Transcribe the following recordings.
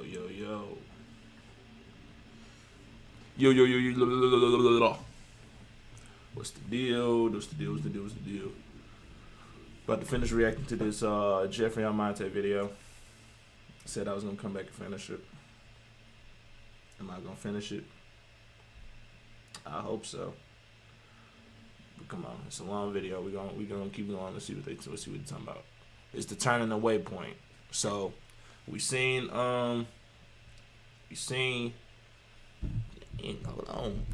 yo, yo. Yo, yo, yo, yo. What's the deal? What's the deal? What's the deal? What's the deal? About to finish reacting to this Jeffrey Almonte video. Said I was gonna come back and finish it. Am I gonna finish it? I hope so. But come on, it's a long video. We gonna keep going. Let's see what they're talking about. It's the turning away point. So we seen hold on.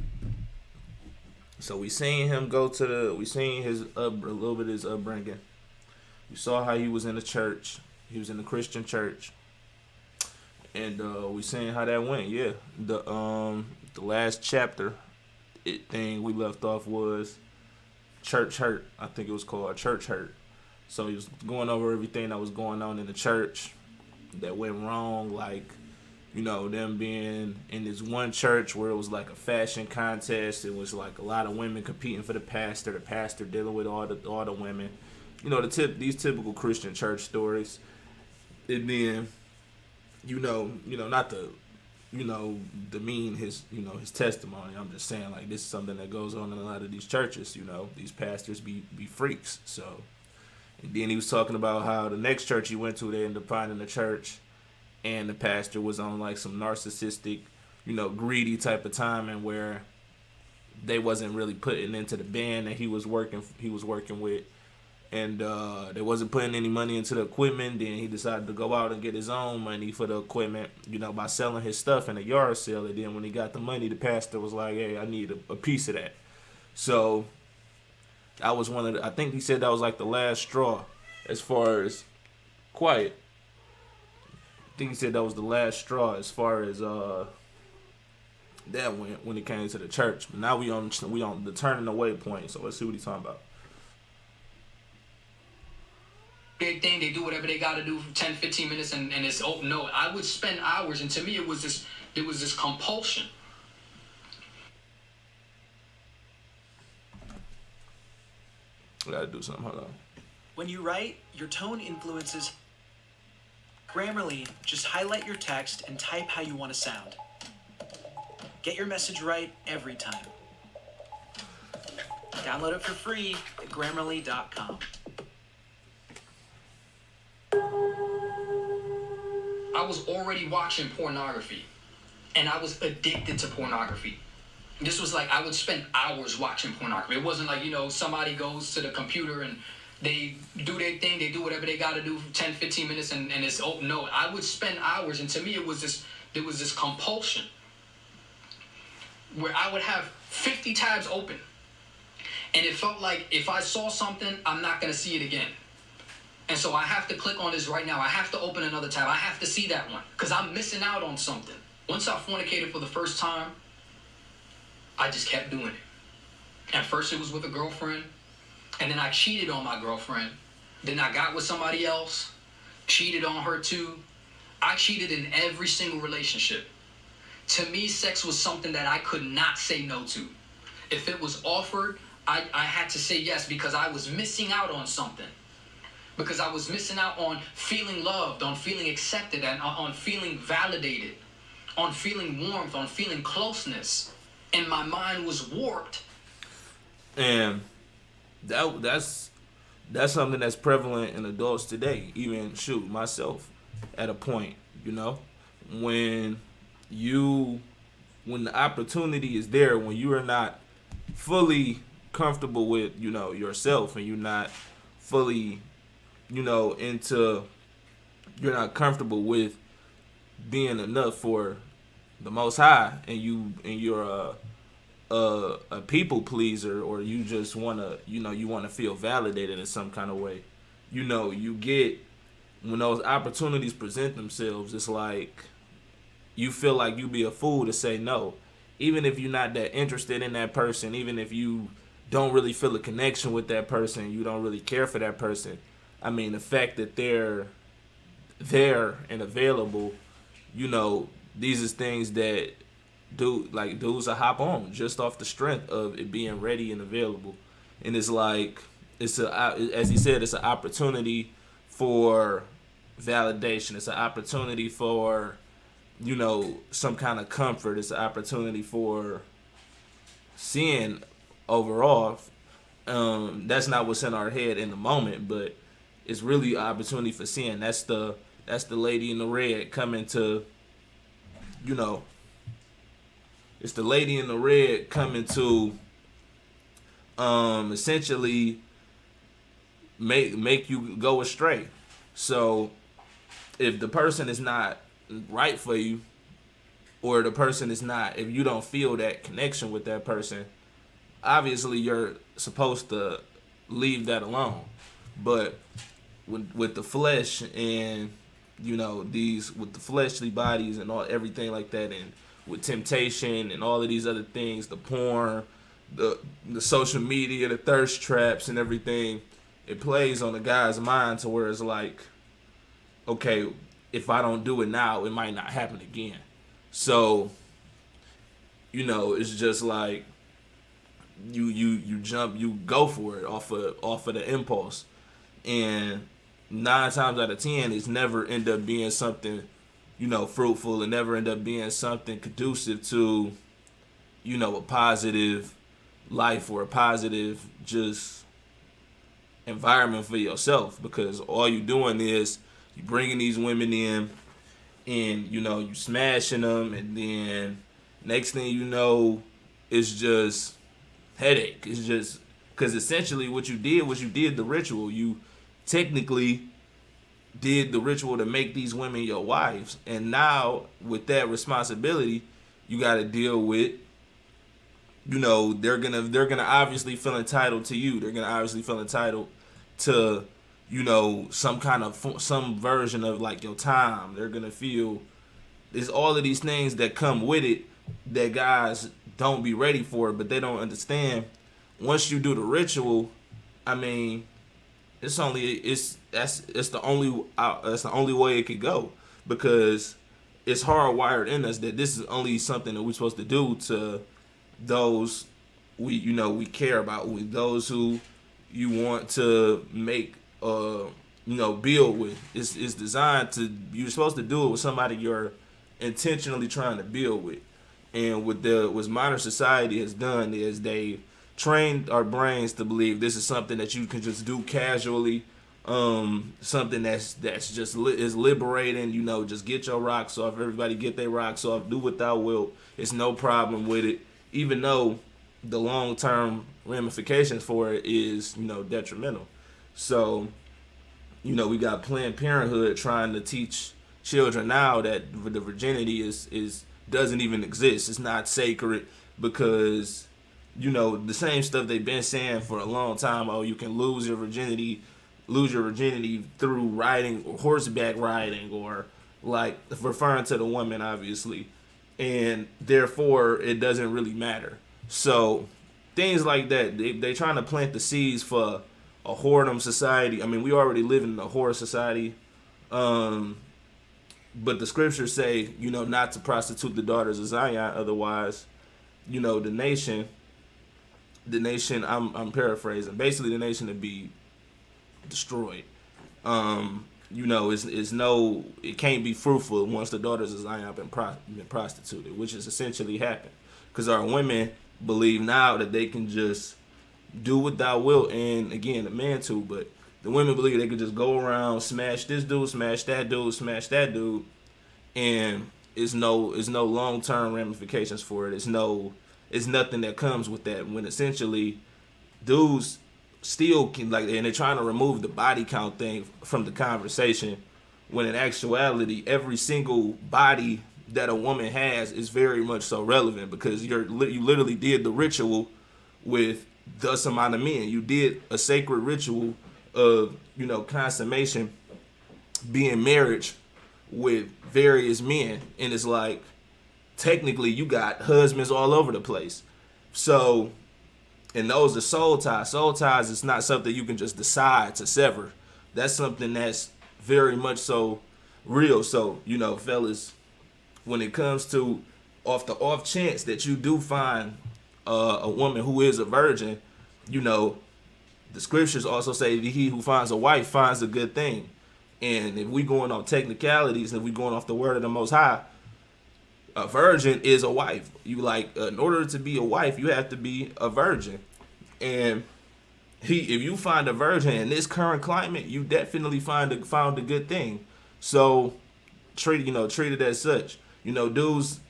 So we seen him go to we seen his a little bit of his upbringing. We saw how he was in the church. He was in the Christian church. And we seen how that went. Yeah. The last chapter thing we left off was church hurt. I think it was called church hurt. So he was going over everything that was going on in the church that went wrong, like, you know, them being in this one church where it was like a fashion contest. It was like a lot of women competing for the pastor dealing with all the women. You know, these typical Christian church stories. And then, not to, demean his testimony. I'm just saying, like, this is something that goes on in a lot of these churches. These pastors be freaks. So, and then he was talking about how the next church he went to, they ended up finding the church, and the pastor was on like some narcissistic, greedy type of timing where they wasn't really putting into the band that he was working with, and they wasn't putting any money into the equipment. Then he decided to go out and get his own money for the equipment, by selling his stuff in a yard sale. And then when he got the money, the pastor was like, "Hey, I need a piece of that." So that was I think he said that was like the last straw as far as quiet. I think he said that was the last straw as far as that went when it came to the church. But now we on the turning away point. So let's see what he's talking about. Big thing, they do whatever they got to do for 10, 15 minutes, and it's open. No, I would spend hours, and to me it was this compulsion. I gotta do something. Hold on. When you write, your tone influences. Grammarly, just highlight your text and type how you want to sound. Get your message right every time. Download it for free at Grammarly.com. I was already watching pornography, and I was addicted to pornography. This was like I would spend hours watching pornography. It wasn't like, somebody goes to the computer and they do their thing, they do whatever they got to do for 10, 15 minutes, and it's open. No, I would spend hours, and to me there was this compulsion where I would have 50 tabs open, and it felt like if I saw something, I'm not going to see it again. And so I have to click on this right now. I have to open another tab. I have to see that one because I'm missing out on something. Once I fornicated for the first time, I just kept doing it. At first it was with a girlfriend, and then I cheated on my girlfriend. Then I got with somebody else, cheated on her too. I cheated in every single relationship. To me, sex was something that I could not say no to. If it was offered, I had to say yes because I was missing out on something. Because I was missing out on feeling loved, on feeling accepted, and on feeling validated, on feeling warmth, on feeling closeness. And my mind was warped. And that's something that's prevalent in adults today. Even myself at a point, when the opportunity is there, when you are not fully comfortable with, yourself, and you're not fully, you're not comfortable with being enough for the Most High, and you're a people pleaser, or you just wanna feel validated in some kind of way. You get, when those opportunities present themselves, it's like you feel like you'd be a fool to say no, even if you're not that interested in that person, even if you don't really feel a connection with that person, you don't really care for that person. I mean, the fact that they're there and available, these is things that dudes will hop on just off the strength of it being ready and available. And it's like, as he said, it's an opportunity for validation. It's an opportunity for some kind of comfort. It's an opportunity for sin overall. That's not what's in our head in the moment, but it's really an opportunity for sin. That's the lady in the red coming to, it's the lady in the red coming to essentially make you go astray. So if the person is not right for you, or the person is not, if you don't feel that connection with that person, obviously you're supposed to leave that alone. But with the flesh and with the fleshly bodies and everything like that, and with temptation and all of these other things, the porn, the social media, the thirst traps and everything, it plays on the guy's mind to where it's like, okay, if I don't do it now, it might not happen again. So, it's just like you jump, you go for it off of the impulse, and 9 times out of 10, it's never end up being something, fruitful, and never end up being something conducive to, a positive life or a positive just environment for yourself, because all you're doing is you bringing these women in, and you smashing them, and then next thing you know, it's just headache. It's just because essentially what you did was you did the ritual. You technically did the ritual to make these women your wives, and now with that responsibility, you got to deal with. They're gonna obviously feel entitled to you. They're gonna obviously feel entitled to some version of like your time. They're gonna feel there's all of these things that come with it that guys don't be ready for, but they don't understand. Once you do the ritual, I mean, that's the only way it could go, because it's hardwired in us that this is only something that we're supposed to do to those we care about, with those who you want to make build with. It's designed to, you're supposed to do it with somebody you're intentionally trying to build with. And what modern society has done is they trained our brains to believe this is something that you can just do casually, something that's just is liberating. Just get your rocks off. Everybody get their rocks off. Do what thou wilt. It's no problem with it, even though the long-term ramifications for it is detrimental. So we got Planned Parenthood trying to teach children now that the virginity is doesn't even exist. It's not sacred, because the same stuff they've been saying for a long time. Oh, you can lose your virginity through riding, or horseback riding, or like referring to the woman, obviously, and therefore it doesn't really matter. So things like that, they trying to plant the seeds for a whoredom society. I mean, we already live in a whore society, but the scriptures say not to prostitute the daughters of Zion, otherwise the nation I'm paraphrasing, basically the nation to be destroyed. It can't be fruitful once the daughters of Zion have been prostituted, which has essentially happened, because our women believe now that they can just do what thou wilt, and again, the man too, but the women believe they could just go around, smash this dude, smash that dude, and it's no long-term ramifications for it. It's nothing that comes with that, when essentially dudes still can, and they're trying to remove the body count thing from the conversation, when in actuality every single body that a woman has is very much so relevant, because you literally did the ritual with thus amount of men. You did a sacred ritual of consummation, being marriage with various men, and it's like technically you got husbands all over the place. So, and those are soul ties. Soul ties is not something you can just decide to sever. That's something that's very much so real. So, fellas, when it comes to the off chance that you do find a woman who is a virgin, the scriptures also say that he who finds a wife finds a good thing. And if we going on technicalities, and if we going off the word of the Most High, A virgin is a wife. You like, in order to be a wife, you have to be a virgin. And if you find a virgin in this current climate, you definitely found a good thing. So treat it as such. Dudes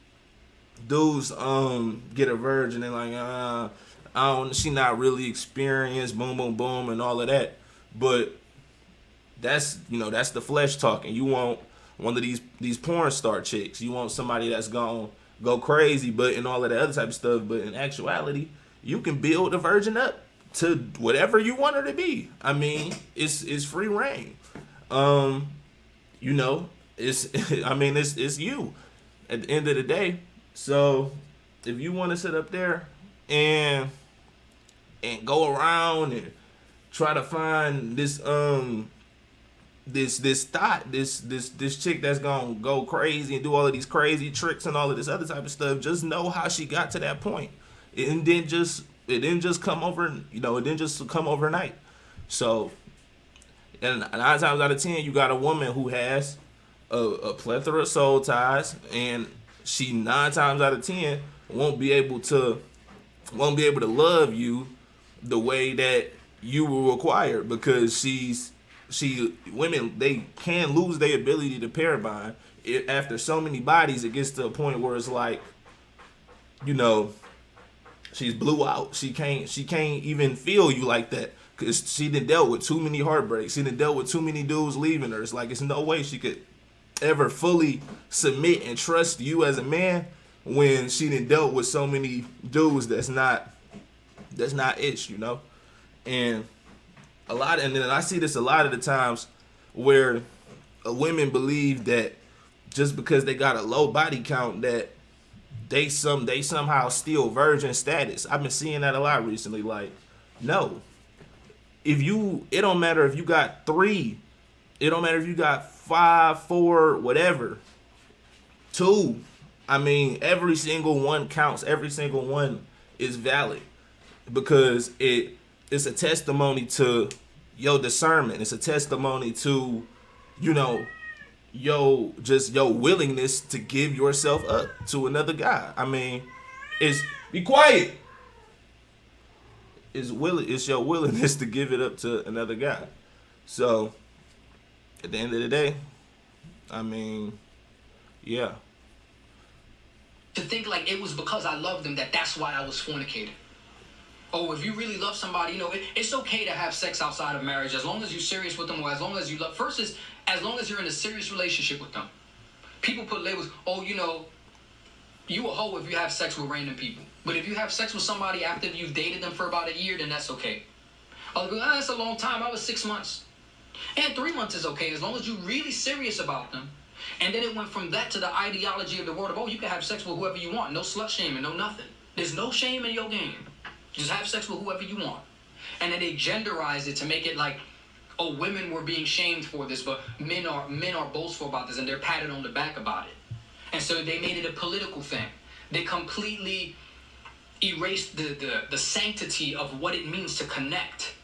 get a virgin and like I don't, she not really experienced, boom boom boom and all of that. But that's the flesh talking. You want one of these porn star chicks. You want somebody that's gonna go crazy, but and all of that other type of stuff. But in actuality, you can build a virgin up to whatever you want her to be. I mean, it's free reign. It's it's you at the end of the day. So if you want to sit up there and go around and try to find this this chick that's gonna go crazy and do all of these crazy tricks and all of this other type of stuff, just know how she got to that point. It didn't just come over, it didn't just come overnight. So, and 9 times out of 10, you got a woman who has a plethora of soul ties, and she 9 times out of 10 won't be able to love you the way that you were required, because women, they can lose their ability to pair bond. After so many bodies, it gets to a point where it's like, she's blew out. She can't even feel you like that, because she done dealt with too many heartbreaks. She done dealt with too many dudes leaving her. It's like, it's no way she could ever fully submit and trust you as a man when she done dealt with so many dudes that's not ish, And and then I see this a lot of the times where women believe that just because they got a low body count that they somehow steal virgin status. I've been seeing that a lot recently. Like, no. It don't matter if you got 3, it don't matter if you got 5, 4, whatever. 2. I mean, every single one counts. Every single one is valid, because it's a testimony to your discernment. It's a testimony to, your willingness to give yourself up to another guy. I mean, be quiet. It's your willingness to give it up to another guy. So at the end of the day, I mean, yeah. To think like it was because I loved them that's why I was fornicating. Oh, if you really love somebody, it's okay to have sex outside of marriage as long as you're serious with them, or as long as you love. First is as long as you're in a serious relationship with them. People put labels. Oh, you a hoe if you have sex with random people. But if you have sex with somebody after you've dated them for about a year, then that's okay. Other people, that's a long time. I was 6 months. And 3 months is okay as long as you're really serious about them. And then it went from that to the ideology of the world of, you can have sex with whoever you want. No slut shaming, no nothing. There's no shame in your game. Just have sex with whoever you want. And then they genderized it to make it like, oh, women were being shamed for this, but men are boastful about this, and they're patted on the back about it. And so they made it a political thing. They completely erased the sanctity of what it means to connect,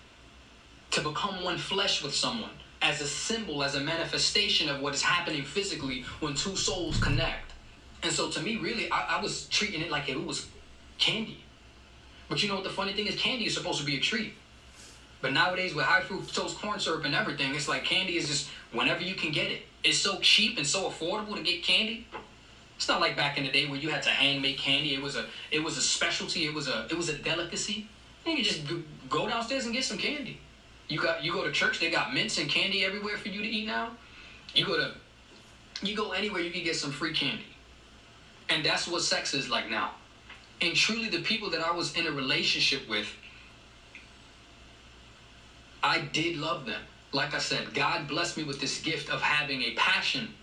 to become one flesh with someone, as a symbol, as a manifestation of what is happening physically when two souls connect. And so to me, really, I was treating it like it was candy. But you know what the funny thing is? Candy is supposed to be a treat. But nowadays, with high fructose corn syrup and everything, it's like candy is just whenever you can get it. It's so cheap and so affordable to get candy. It's not like back in the day where you had to hand make candy. It was a specialty. It was a delicacy. You can just go downstairs and get some candy. You go to church, they got mints and candy everywhere for you to eat now. You go anywhere, you can get some free candy. And that's what sex is like now. And truly, the people that I was in a relationship with, I did love them. Like I said, God blessed me with this gift of having a passion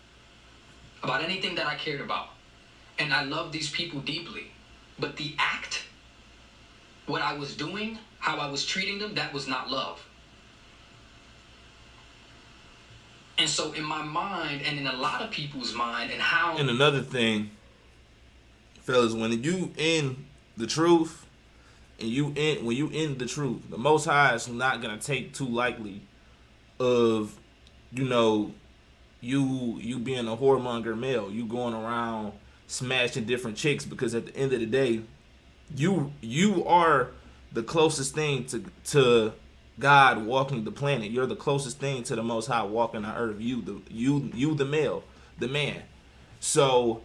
about anything that I cared about. And I loved these people deeply. But the act, what I was doing, how I was treating them, that was not love. And so in my mind, and in a lot of people's mind, and how... And another thing, fellas, when you in the truth, and when you in the truth, the Most High is not gonna take too lightly of, you being a whoremonger male, you going around smashing different chicks, because at the end of the day, you are the closest thing to God walking the planet. You're the closest thing to the Most High walking the earth. You the male, the man. So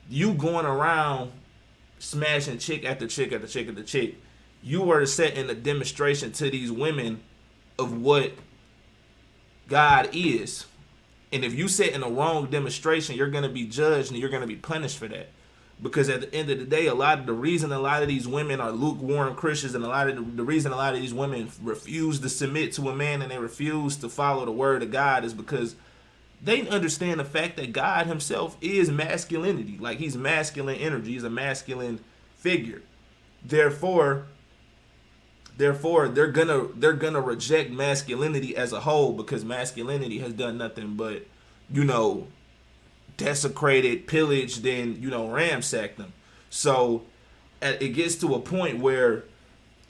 you going around smashing chick after chick after chick after chick, you are setting a demonstration to these women of what God is. And if you set in a wrong demonstration, you're going to be judged and you're going to be punished for that. Because at the end of the day, the reason a lot of these women are lukewarm Christians, and the reason a lot of these women refuse to submit to a man and they refuse to follow the word of God is because they understand the fact that God himself is masculinity. Like, he's masculine energy. He's a masculine figure. Therefore they're gonna reject masculinity as a whole, because masculinity has done nothing but, desecrated, pillaged, then ransacked them. So it gets to a point where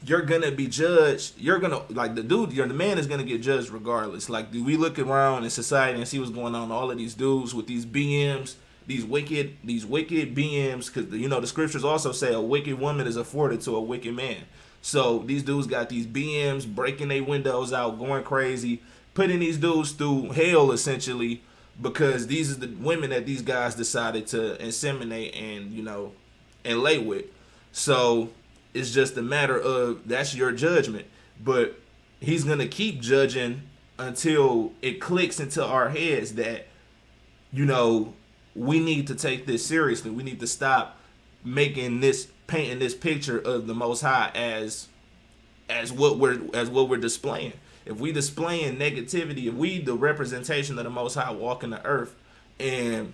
you're gonna be judged. You're gonna, like, the man is gonna get judged regardless. Like, do we look around in society and see what's going on? All of these dudes with these BMs, these wicked BMs, because the scriptures also say a wicked woman is afforded to a wicked man. So these dudes got these BMs, breaking their windows out, going crazy, putting these dudes through hell essentially, because these are the women that these guys decided to inseminate and lay with. So it's just a matter of, that's your judgment. But he's gonna keep judging until it clicks into our heads that we need to take this seriously. We need to stop painting this picture of the Most High as what we're displaying. If we displaying negativity, if we the representation of the Most High walking the earth, and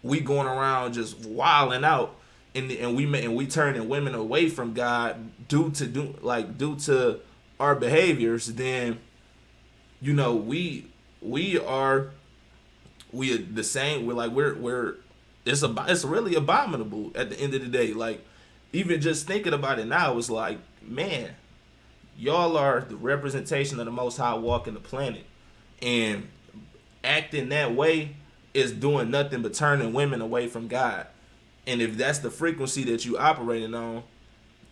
we going around just wilding out, and we turning women away from God due to our behaviors, then we are the same. It's really abominable at the end of the day. Like, even just thinking about it now, it's like, man, y'all are the representation of the Most High walking the planet, and acting that way is doing nothing but turning women away from God. And if that's the frequency that you operating on,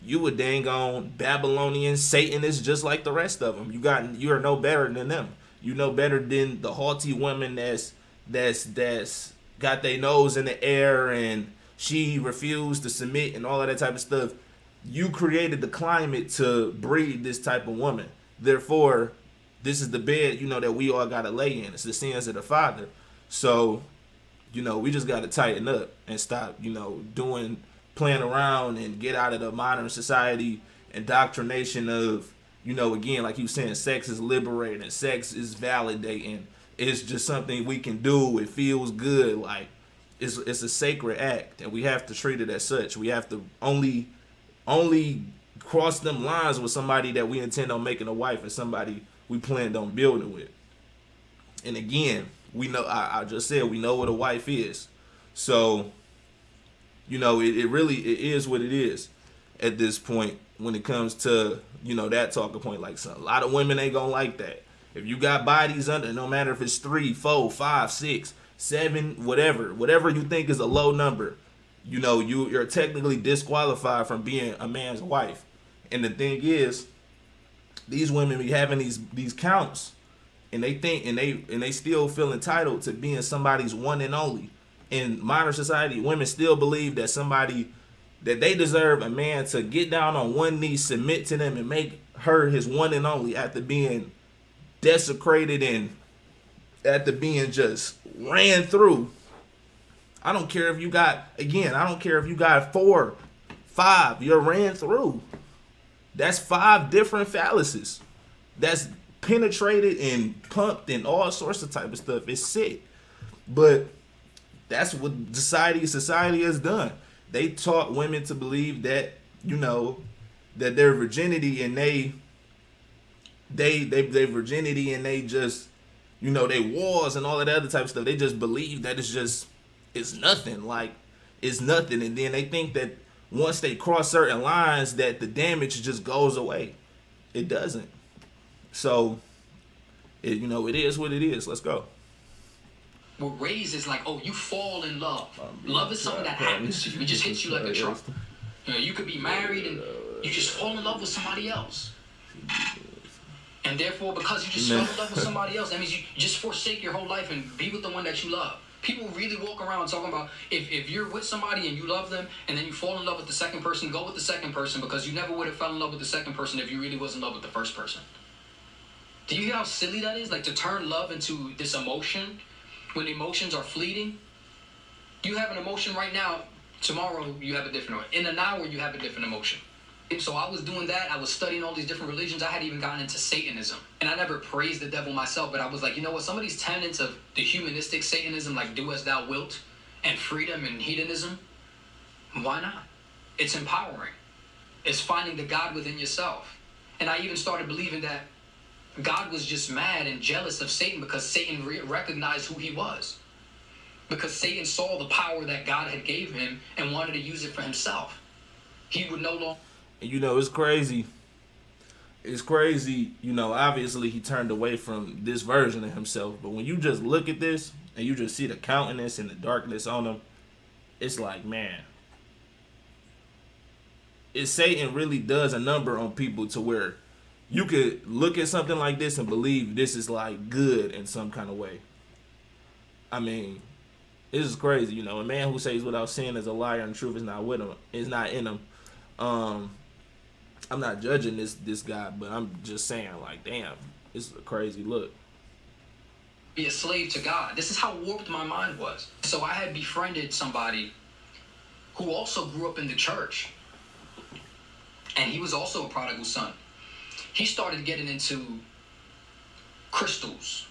you a dang on Babylonian Satanist just like the rest of them. You are no better than them. You no better than the haughty woman that's got their nose in the air and she refused to submit and all of that type of stuff. You created the climate to breed this type of woman. Therefore, this is the bed, that we all got to lay in. It's the sins of the father. So, we just got to tighten up and stop, playing around and get out of the modern society indoctrination of, again, like you saying, sex is liberating, sex is validating. It's just something we can do. It feels good. Like, it's a sacred act, and we have to treat it as such. We have to only cross them lines with somebody that we intend on making a wife and somebody we planned on building with. And again, we know, I just said, we know what a wife is. So, it really is what it is at this point when it comes to, that talking point. Like, so a lot of women ain't gonna like that. If you got bodies under, no matter if it's 3, 4, 5, 6, 7, whatever you think is a low number, you're technically disqualified from being a man's wife. And the thing is, these women be having these counts, and they think and they still feel entitled to being somebody's one and only. In modern society, women still believe that they deserve a man to get down on one knee, submit to them, and make her his one and only after being desecrated and after being just ran through. I don't care if you got 4, 5, you're ran through. That's 5 different phalluses. That's penetrated and pumped and all sorts of type of stuff. It's sick. But that's what society has done. They taught women to believe that, that their virginity and they virginity and they just, they wars and all of that other type of stuff. They just believe that it's nothing. Like, it's nothing. And then they think that once they cross certain lines that the damage just goes away. It doesn't. So, it is what it is. Let's go. were raised is like, oh, you fall in love. Love is something that happens to you. It just hits you like a truck. You know, you could be married and you just fall in love with somebody else. And therefore, because you just fell in love with somebody else, that means you just forsake your whole life and be with the one that you love. People really walk around talking about if you're with somebody and you love them and then you fall in love with the second person, go with the second person, because you never would have fell in love with the second person if you really was in love with the first person. Do you hear how silly that is? Like, to turn love into this emotion when emotions are fleeting. You have an emotion right now, tomorrow you have a different one. In an hour you have a different emotion. So I was doing that. I was studying all these different religions. I had even gotten into Satanism. And I never praised the devil myself, but I was like, you know what? Some of these tenets of the humanistic Satanism, like do as thou wilt, and freedom and hedonism, why not? It's empowering. It's finding the God within yourself. And I even started believing that God was just mad and jealous of Satan because Satan recognized who he was. Because Satan saw the power that God had gave him and wanted to use it for himself. He would no longer... And you know, it's crazy. It's crazy, you know, obviously he turned away from this version of himself. But when you just look at this and you just see the countenance and the darkness on him, it's like, man, Satan really does a number on people to where you could look at something like this and believe this is like good in some kind of way. I mean, this is crazy, you know. A man who says without sin is a liar and truth is not with him, is not in him. I'm not judging this guy, but I'm just saying, like, damn, this is a crazy look. Be a slave to God. This is how warped my mind was. So I had befriended somebody who also grew up in the church, and he was also a prodigal son. He started getting into crystals.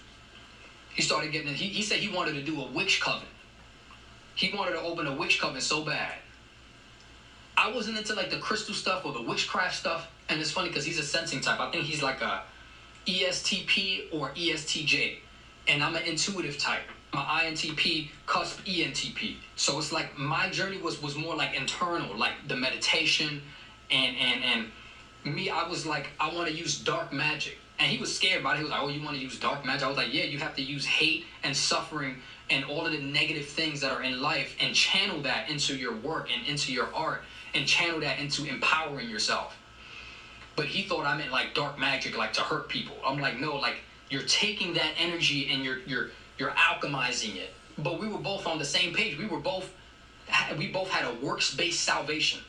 He started getting, he said he wanted to do a witch coven. He wanted to open a witch coven so bad. I wasn't into like the crystal stuff or the witchcraft stuff, and it's funny because he's a sensing type. I think he's like a ESTP or ESTJ, and I'm an intuitive type. I'm an INTP, cusp ENTP. So it's like my journey was more like internal, like the meditation, and me, I was like, I want to use dark magic. And he was scared about it. He was like, oh, you want to use dark magic? I was like, yeah, you have to use hate and suffering and all of the negative things that are in life and channel that into your work and into your art and channel that into empowering yourself. But he thought I meant like dark magic, like to hurt people. I'm like, no, like you're taking that energy and you're alchemizing it. But we were both on the same page. We both had a works-based salvation.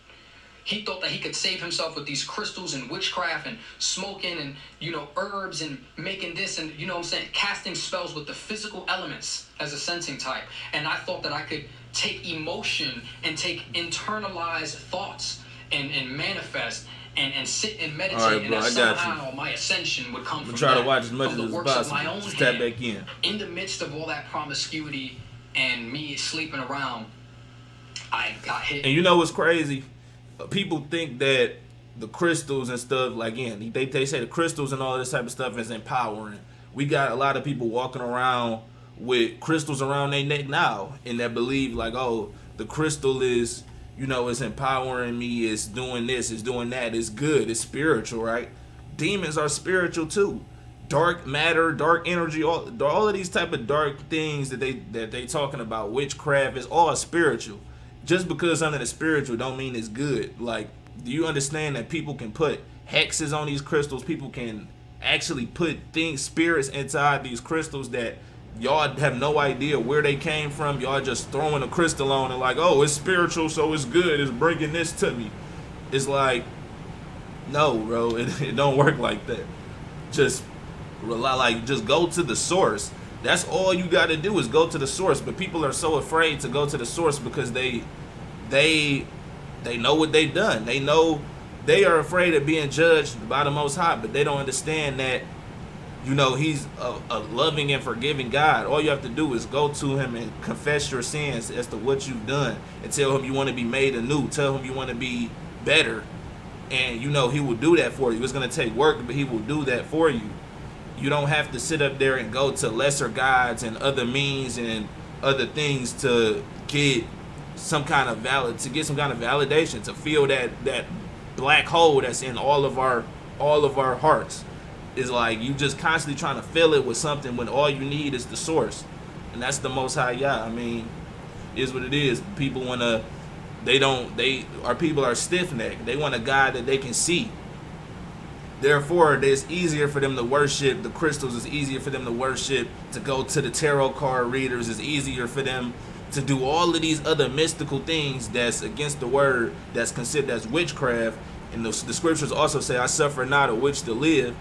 He thought that he could save himself with these crystals and witchcraft and smoking and, you know, herbs and making this and, you know what I'm saying, casting spells with the physical elements as a sensing type. And I thought that I could take emotion and take internalized thoughts and manifest and sit and meditate, all right, and bro, that I got somehow my ascension would come from try that, to watch as much from the as works of my possible. own Just tap hand. back in The midst of all that promiscuity and me sleeping around, I got hit. And you know what's crazy? People think that the crystals and stuff, like, again, they say the crystals and all this type of stuff is empowering. We got a lot of people walking around with crystals around their neck now, and that believe like, oh, the crystal is, you know, it's empowering me, it's doing this, it's doing that, it's good, it's spiritual, right? Demons are spiritual too. Dark matter, dark energy, all of these type of dark things that they talking about, witchcraft, is all spiritual. Just because something is spiritual don't mean it's good. Like, do you understand that people can put hexes on these crystals? People can actually put spirits inside these crystals that y'all have no idea where they came from. Y'all just throwing a crystal on and like, oh, it's spiritual, so it's good, it's bringing this to me. It's like, no, bro, it don't work like that. Just rely, like, just go to the source. That's all you got to do is go to the source. But people are so afraid to go to the source because they know what they've done. They know they are afraid of being judged by the Most High, but they don't understand that, you know, he's a loving and forgiving God. All you have to do is go to him and confess your sins as to what you've done and tell him you want to be made anew. Tell him you want to be better. And, you know, he will do that for you. It's going to take work, but he will do that for you. You don't have to sit up there and go to lesser gods and other means and other things to get some kind of validation, to feel that black hole that's in all of our hearts. Is like you just constantly trying to fill it with something when all you need is the source. and that's the Most High Yah. I mean, is what it is. People wanna, our people are stiff necked. They want a God that they can see. Therefore, it's easier for them to worship the crystals. It's easier for them to worship, to go to the tarot card readers. It's easier for them to do all of these other mystical things that's against the word, that's considered as witchcraft. And the scriptures also say, I suffer not a witch to live.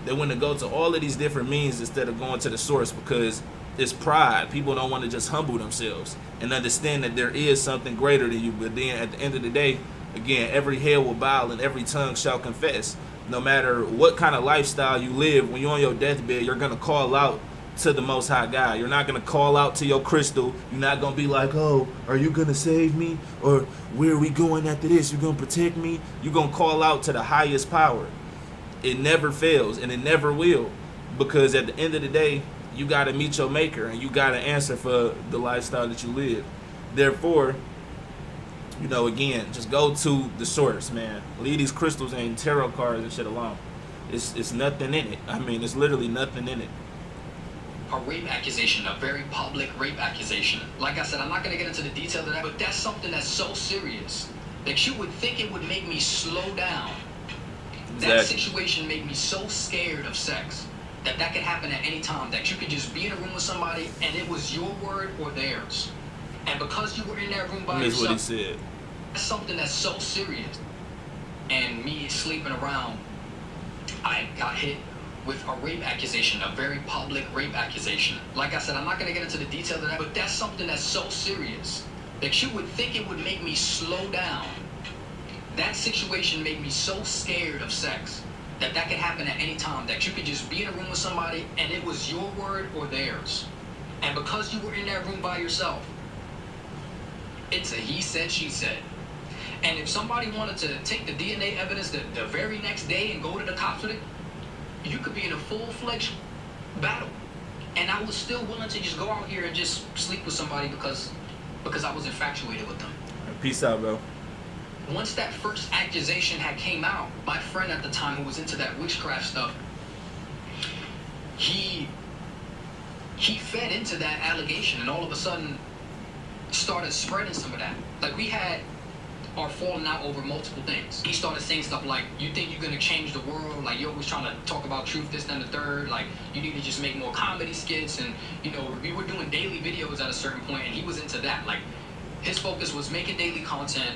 They want to go to all of these different means instead of going to the source, because it's pride. People don't want to just humble themselves and understand that there is something greater than you. But then at the end of the day, again, every head will bow and every tongue shall confess. No matter what kind of lifestyle you live, when you're on your deathbed, you're going to call out to the Most High God. You're not going to call out to your crystal. You're not going to be like, oh, are you going to save me? Or where are we going after this? You're going to protect me? You're going to call out to the highest power. It never fails, and it never will. Because at the end of the day, you got to meet your maker, and you got to answer for the lifestyle that you live. Therefore, again, just go to the source, man. Leave these crystals and tarot cards and shit alone. It's nothing in it. I mean, it's literally nothing in it. A rape accusation, a very public rape accusation. Like I said, I'm not going to get into the details of that, but that's something that's so serious that you would think it would make me slow down. Exactly. That situation made me so scared of sex that could happen at any time, that you could just be in a room with somebody and it was your word or theirs. And because you were in that room by That's yourself, what he said. that's something that's so serious. And me sleeping around, I got hit with a rape accusation, a very public rape accusation. Like I said, I'm not going to get into the details of that, but that's something that's so serious that you would think it would make me slow down. That situation made me so scared of sex that could happen at any time, that you could just be in a room with somebody and it was your word or theirs. And because you were in that room by yourself, it's a he said, she said. And if somebody wanted to take the DNA evidence the very next day and go to the cops with it, you could be in a full-fledged battle. And I was still willing to just go out here and just sleep with somebody because I was infatuated with them. Peace out, bro. Once that first accusation had came out, my friend at the time who was into that witchcraft stuff, he fed into that allegation and all of a sudden started spreading some of that. Like, we had our falling out over multiple things. He started saying stuff like, you think you're gonna change the world? Like, you're always trying to talk about truth, this, and the third. Like, you need to just make more comedy skits. And, we were doing daily videos at a certain point, and he was into that. Like, his focus was making daily content.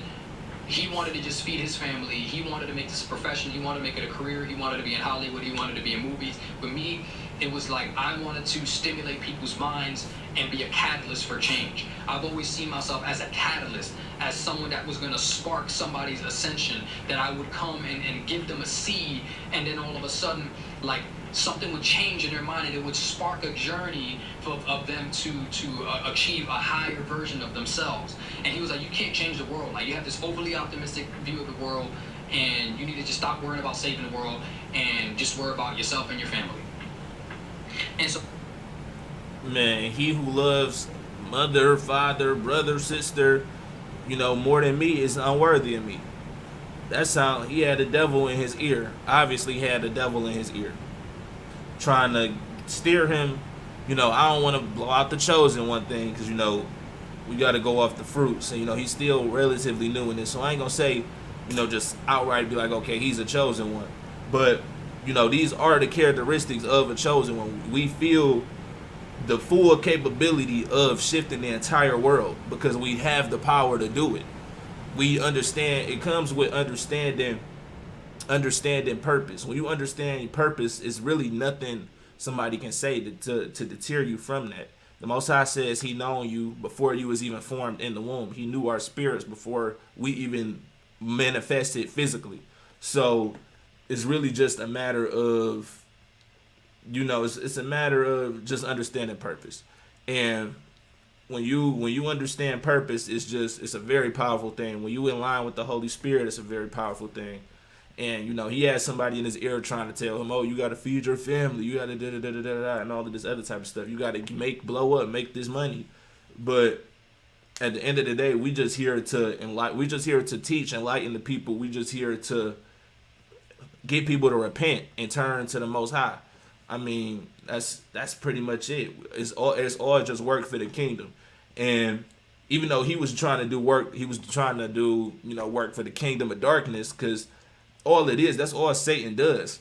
He wanted to just feed his family. He wanted to make this a profession. He wanted to make it a career. He wanted to be in Hollywood. He wanted to be in movies. With me, it was like I wanted to stimulate people's minds and be a catalyst for change. I've always seen myself as a catalyst, as someone that was going to spark somebody's ascension, that I would come and give them a seed, and then all of a sudden, like, something would change in their mind, and it would spark a journey of them to achieve a higher version of themselves. And he was like, you can't change the world. Like, you have this overly optimistic view of the world, and you need to just stop worrying about saving the world and just worry about yourself and your family. And so, man, he who loves mother, father, brother, sister, more than me is unworthy of me. He had the devil in his ear. Obviously he had the devil in his ear, trying to steer him. I don't want to blow out the chosen one thing, because we got to go off the fruits. And he's still relatively new in this, so I ain't gonna say just outright be like, okay, he's a chosen one. But these are the characteristics of a chosen one. We feel the full capability of shifting the entire world because we have the power to do it. We understand. It comes with understanding purpose. When you understand purpose, it's really nothing somebody can say to deter you from that. The Most High says he known you before you was even formed in the womb. He knew our spirits before we even manifested physically. So it's really just a matter of, it's a matter of just understanding purpose. And when you understand purpose, it's a very powerful thing. When you in line with the Holy Spirit, it's a very powerful thing. And he had somebody in his ear trying to tell him, oh, you got to feed your family, you got to da-da-da-da-da-da, and all of this other type of stuff. You got to blow up, make this money. But at the end of the day, we just here to teach, enlighten the people. We just here to get people to repent and turn to the Most High. I mean, that's pretty much it. It's all just work for the kingdom. And even though he was trying to do work, he was trying to do, work for the kingdom of darkness, because all it is, that's all Satan does.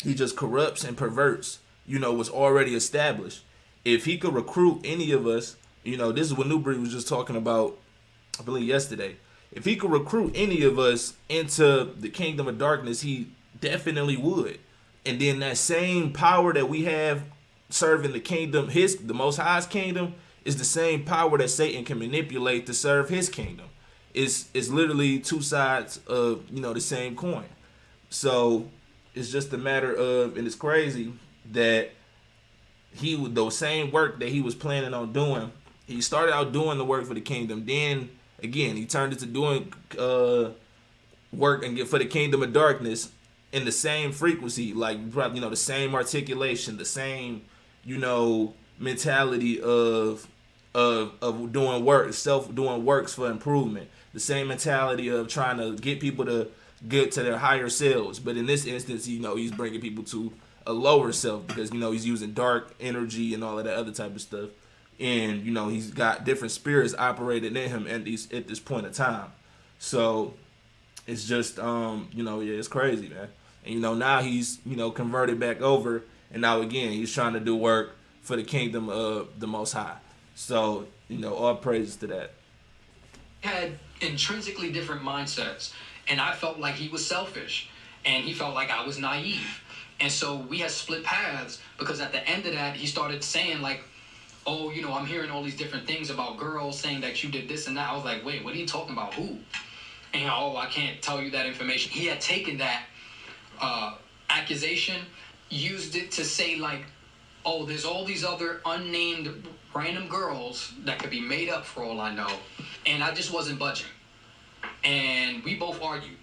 He just corrupts and perverts, what's already established. If he could recruit any of us, this is what Newbury was just talking about, I believe yesterday. If he could recruit any of us into the kingdom of darkness, he definitely would. And then that same power that we have serving the kingdom, the Most High's kingdom, is the same power that Satan can manipulate to serve his kingdom. It's literally two sides of, the same coin. So it's just a matter of, and it's crazy that the same work that he was planning on doing, he started out doing the work for the kingdom. Then again, he turned into doing work and for the kingdom of darkness in the same frequency, like probably the same articulation, the same mentality of doing work, doing works for improvement, the same mentality of trying to get people to get to their higher selves. But in this instance, he's bringing people to a lower self, because he's using dark energy and all of that other type of stuff. And he's got different spirits operating in him at this point of time. So it's just it's crazy, man. And now he's converted back over, and now again he's trying to do work for the kingdom of the Most High. So all praises to that. Had intrinsically different mindsets, and I felt like he was selfish, and he felt like I was naive. And so we had split paths, because at the end of that, he started saying like, oh, I'm hearing all these different things about girls saying that you did this and that. I was like, wait, what are you talking about? Who? And I can't tell you that information. He had taken that accusation, used it to say like, oh, there's all these other unnamed random girls that could be made up for all I know. And I just wasn't budging. And we both argued.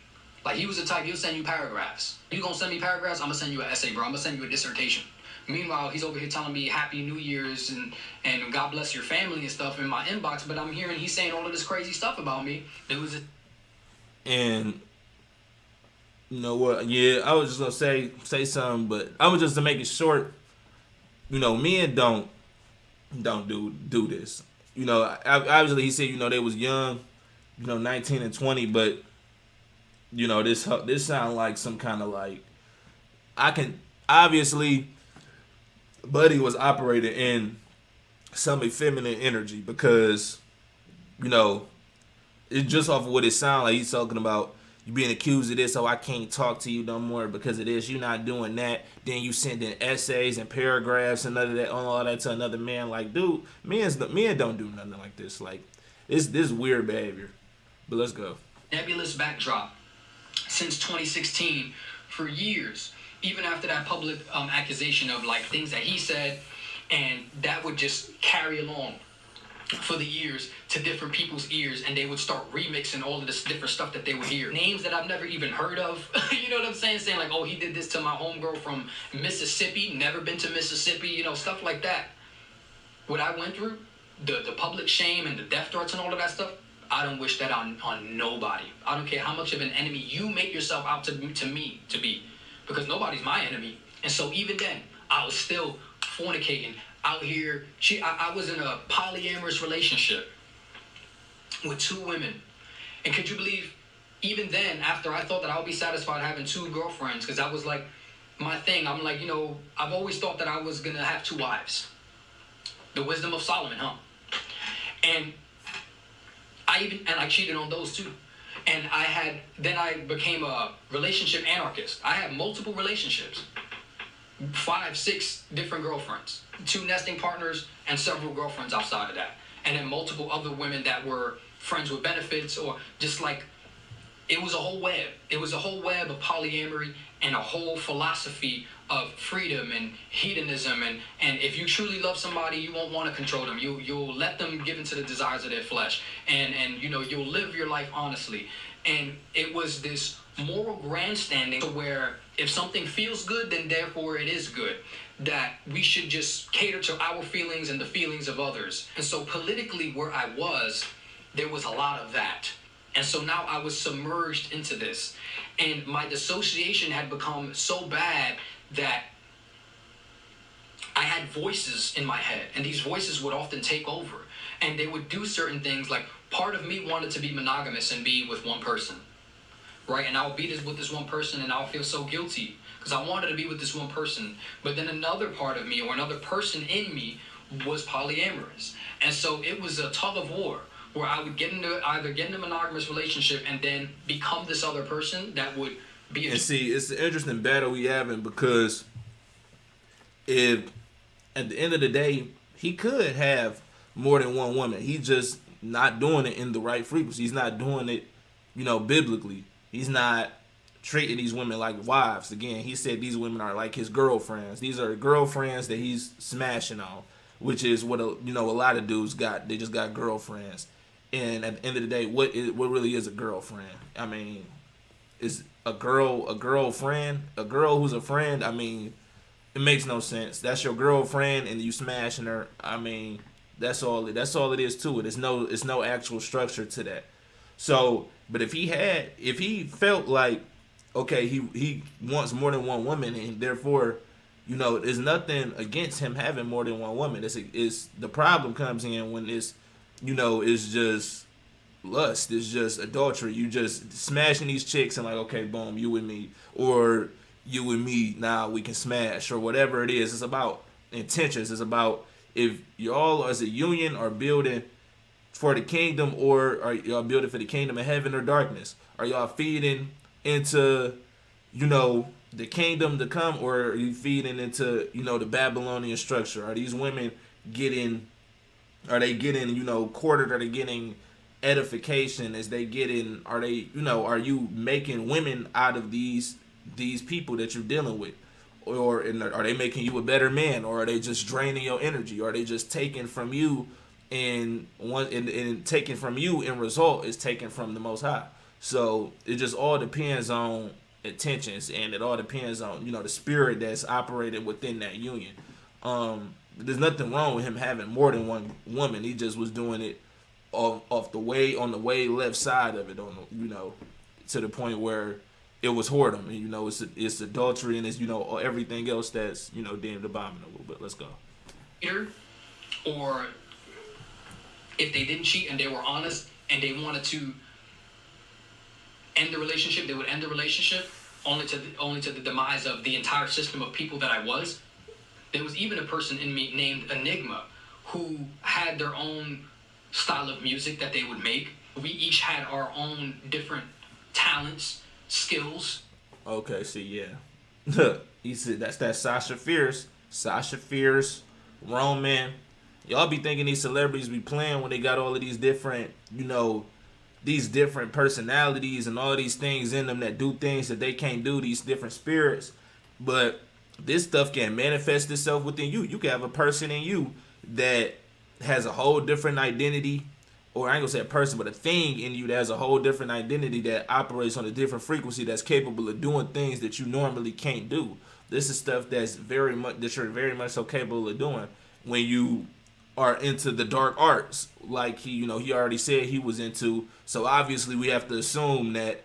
Like, he was the type, he'll send you paragraphs. You gonna send me paragraphs? I'm gonna send you an essay, bro. I'm gonna send you a dissertation. Meanwhile, he's over here telling me Happy New Year's and God bless your family and stuff in my inbox, but I'm hearing he's saying all of this crazy stuff about me. And you know what? Yeah, I was just gonna say something, but I was just to make it short. Men don't do this. Obviously he said they was young, 19 and 20, but this sound like some kind of like, I can obviously Buddy was operating in some effeminate energy, because it's just off of what it sounds like. He's talking about you being accused of this, so I can't talk to you no more because of this. You're not doing that. Then you send in essays and paragraphs and all that to another man. Like, dude, men don't do nothing like this. Like, this weird behavior. But let's go. Nebulous backdrop since 2016 for years, even after that public accusation of like things that he said, and that would just carry along for the years to different people's ears, and they would start remixing all of this different stuff that they would hear. Names that I've never even heard of. You know what I'm saying? Saying like, oh, he did this to my homegirl from Mississippi, never been to Mississippi, stuff like that. What I went through, the public shame and the death threats and all of that stuff, I don't wish that on nobody. I don't care how much of an enemy you make yourself out to me to be, because nobody's my enemy. And so even then, I was still fornicating out here. I was in a polyamorous relationship with 2 women. And could you believe, even then, after I thought that I would be satisfied having 2 girlfriends, because that was like my thing. I'm like, I've always thought that I was going to have 2 wives. The wisdom of Solomon, huh? And I cheated on those too. And then I became a relationship anarchist. I had multiple relationships, 5, 6 different girlfriends, 2 nesting partners, and several girlfriends outside of that. And then multiple other women that were friends with benefits, or just like, it was a whole web. It was a whole web of polyamory and a whole philosophy of freedom and hedonism. And if you truly love somebody, you won't want to control them. You'll let them give into the desires of their flesh. And you'll live your life honestly. And it was this moral grandstanding to where if something feels good, then therefore it is good. That we should just cater to our feelings and the feelings of others. And so politically, where I was, there was a lot of that. And so now I was submerged into this. And my dissociation had become so bad that I had voices in my head, and these voices would often take over, and they would do certain things. Like, part of me wanted to be monogamous and be with one person, right? And I'll be with this one person, and I'll feel so guilty because I wanted to be with this one person. But then another part of me, or another person in me, was polyamorous, and so it was a tug of war where I would either get in a monogamous relationship and then become this other person that would be. And see, it's an interesting battle we having, because if at the end of the day he could have more than one woman, he's just not doing it in the right frequency. He's not doing it, biblically. He's not treating these women like wives. Again, he said these women are like his girlfriends. These are girlfriends that he's smashing on, which is what a lot of dudes got. They just got girlfriends. And at the end of the day, what really is a girlfriend? I mean, is a girlfriend, a girl who's a friend? I mean, it makes no sense. That's your girlfriend and you smashing her. I mean, that's all it is to it. It's no actual structure to that. So, but if he felt like, okay, he wants more than one woman, and therefore, there's nothing against him having more than one woman. It's the problem comes in when it's just lust. It's just adultery. You just smashing these chicks and like, okay, boom, you and me, or you and me, now we can smash, or whatever it is. It's about intentions. It's about if y'all as a union are building for the kingdom, or are y'all building for the kingdom of heaven or darkness? Are y'all feeding into, the kingdom to come, or are you feeding into, the Babylonian structure? Are these women getting courted? Are they getting edification? Are you making women out of these people that you're dealing with? Or are they making you a better man? Or are they just draining your energy? Or are they just taking from you, and taking from you in result is taken from the Most High? So it just all depends on intentions, and it all depends on, the spirit that's operated within that union. There's nothing wrong with him having more than one woman. He just was doing it on the way left side of it, to the point where it was whoredom, and it's adultery, and it's everything else that's deemed abominable. But let's go. Or if they didn't cheat and they were honest and they wanted to end the relationship, they would end the relationship only to the demise of the entire system of people that I was. There was even a person in me named Enigma who had their own style of music that they would make. We each had our own different talents, skills. Okay, see, yeah. He said that's that Sasha Fierce, Roman. Y'all be thinking these celebrities be playing when they got all of these different, these different personalities and all of these things in them that do things that they can't do, these different spirits. But this stuff can manifest itself within you. You can have a person in you that has a whole different identity, or I ain't gonna say a person, but a thing in you that has a whole different identity that operates on a different frequency, that's capable of doing things that you normally can't do. This is stuff that you're very much so capable of doing when you are into the dark arts, like he already said he was into. So obviously we have to assume that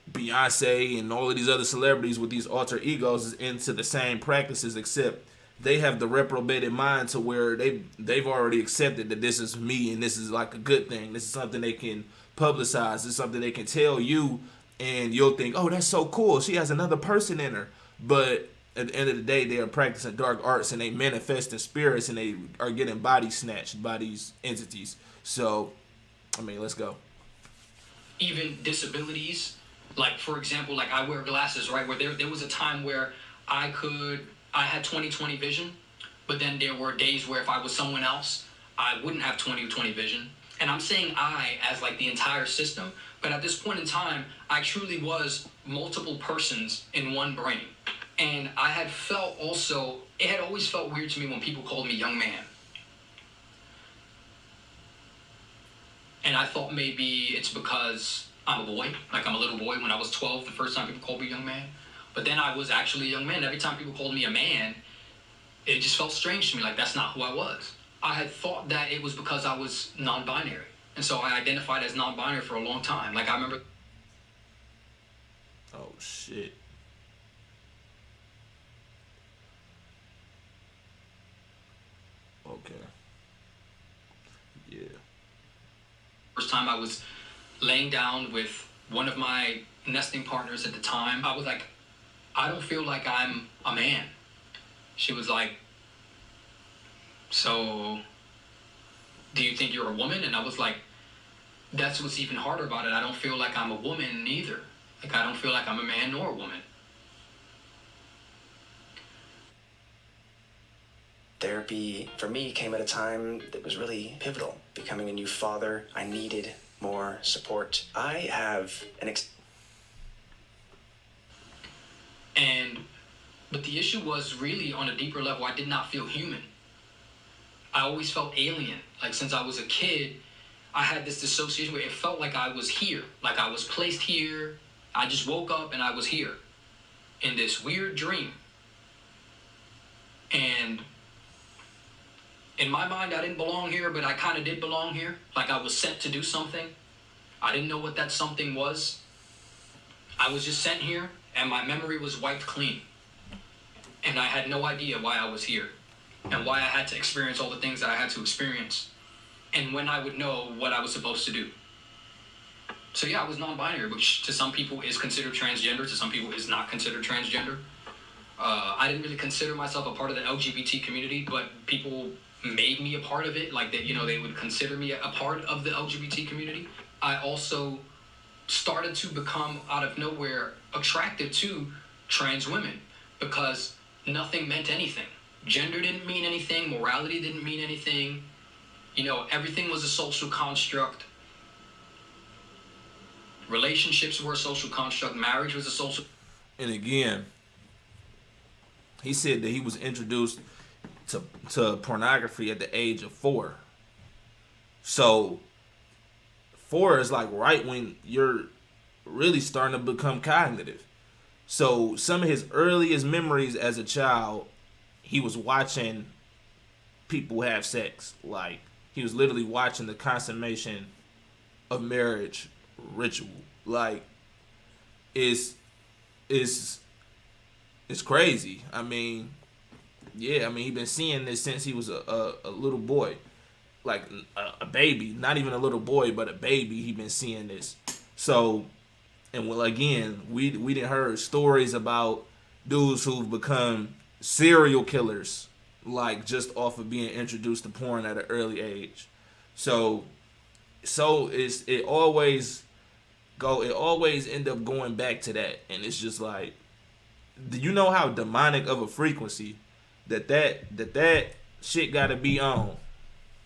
Beyonce and all of these other celebrities with these alter egos is into the same practices, except they have the reprobated mind to where they've already accepted that this is me and this is like a good thing. This is something they can publicize. This is something they can tell you, and you'll think, oh, that's so cool. She has another person in her. But at the end of the day, they are practicing dark arts, and they manifest in spirits, and they are getting body snatched by these entities. So, I mean, let's go. Even disabilities. Like, for example, like I wear glasses, right? Where there was a time where I had 20/20 vision, but then there were days where if I was someone else, I wouldn't have 20/20 vision. And I'm saying I as like the entire system, but at this point in time, I truly was multiple persons in one brain. And I had felt also, it had always felt weird to me when people called me young man. And I thought maybe it's because I'm a boy, like I'm a little boy. When I was 12, the first time people called me young man. But then I was actually a young man. Every time people called me a man, it just felt strange to me, like that's not who I was. I had thought that it was because I was non-binary. And so I identified as non-binary for a long time. Like I remember... Oh, shit. Okay. Yeah. First time I was laying down with one of my nesting partners at the time, I was like, I don't feel like I'm a man. She was like, so do you think you're a woman? And I was like, that's what's even harder about it. I don't feel like I'm a woman either. Like, I don't feel like I'm a man nor a woman. Therapy, for me, came at a time that was really pivotal. Becoming a new father, I needed more support. I have an But the issue was really on a deeper level, I did not feel human. I always felt alien. Like, since I was a kid, I had this dissociation where it felt like I was here. Like I was placed here. I just woke up and I was here in this weird dream. And in my mind, I didn't belong here, but I kind of did belong here. Like I was sent to do something. I didn't know what that something was. I was just sent here, and my memory was wiped clean. And I had no idea why I was here and why I had to experience all the things that I had to experience and when I would know what I was supposed to do. So yeah, I was non-binary, which to some people is considered transgender, to some people is not considered transgender. I didn't really consider myself a part of the LGBT community, but people made me a part of it, like that, you know, they would consider me a part of the LGBT community. I also started to become, out of nowhere, attracted to trans women because nothing meant anything. Gender didn't mean anything, morality didn't mean anything. You know, everything was a social construct. Relationships were a social construct, marriage was a social. And again, he said that he was introduced to pornography at the age of 4. So 4 is like right when you're really starting to become cognitive. So some of his earliest memories as a child, he was watching people have sex. Like he was literally watching the consummation of marriage ritual. Like it's crazy. I mean, yeah, I mean, he been seeing this since he was a little boy. Like a baby, not even a little boy, but a baby, he been seeing this. So, and well, again, we didn't heard stories about dudes who've become serial killers, like just off of being introduced to porn at an early age. So it always end up going back to that, and it's just like, do you know how demonic of a frequency that shit got to be on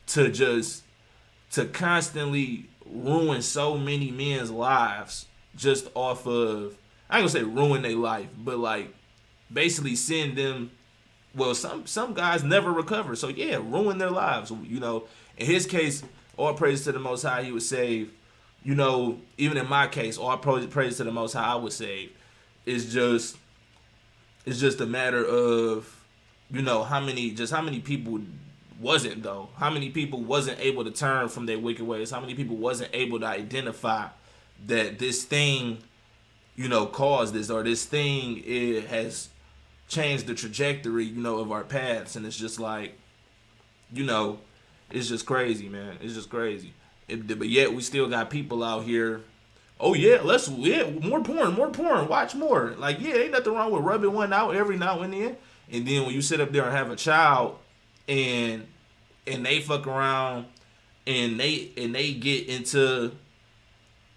to constantly ruin so many men's lives just off of, I ain't gonna say ruin their life, but like basically send them, well, some guys never recover, so yeah, ruin their lives. You know, in his case, all praise to the Most High, he was saved. You know, even in my case, all praise to the Most High, I was saved. It's just a matter of, you know, how many people wasn't, though. How many people wasn't able to turn from their wicked ways? How many people wasn't able to identify that this thing, you know, caused this, or this thing, it has changed the trajectory, you know, of our paths. And it's just like, you know, it's just crazy, man. It's just crazy. But yet we still got people out here, oh yeah, more porn, watch more. Like, yeah, ain't nothing wrong with rubbing one out every now and then. And then when you sit up there and have a child and they fuck around and they get into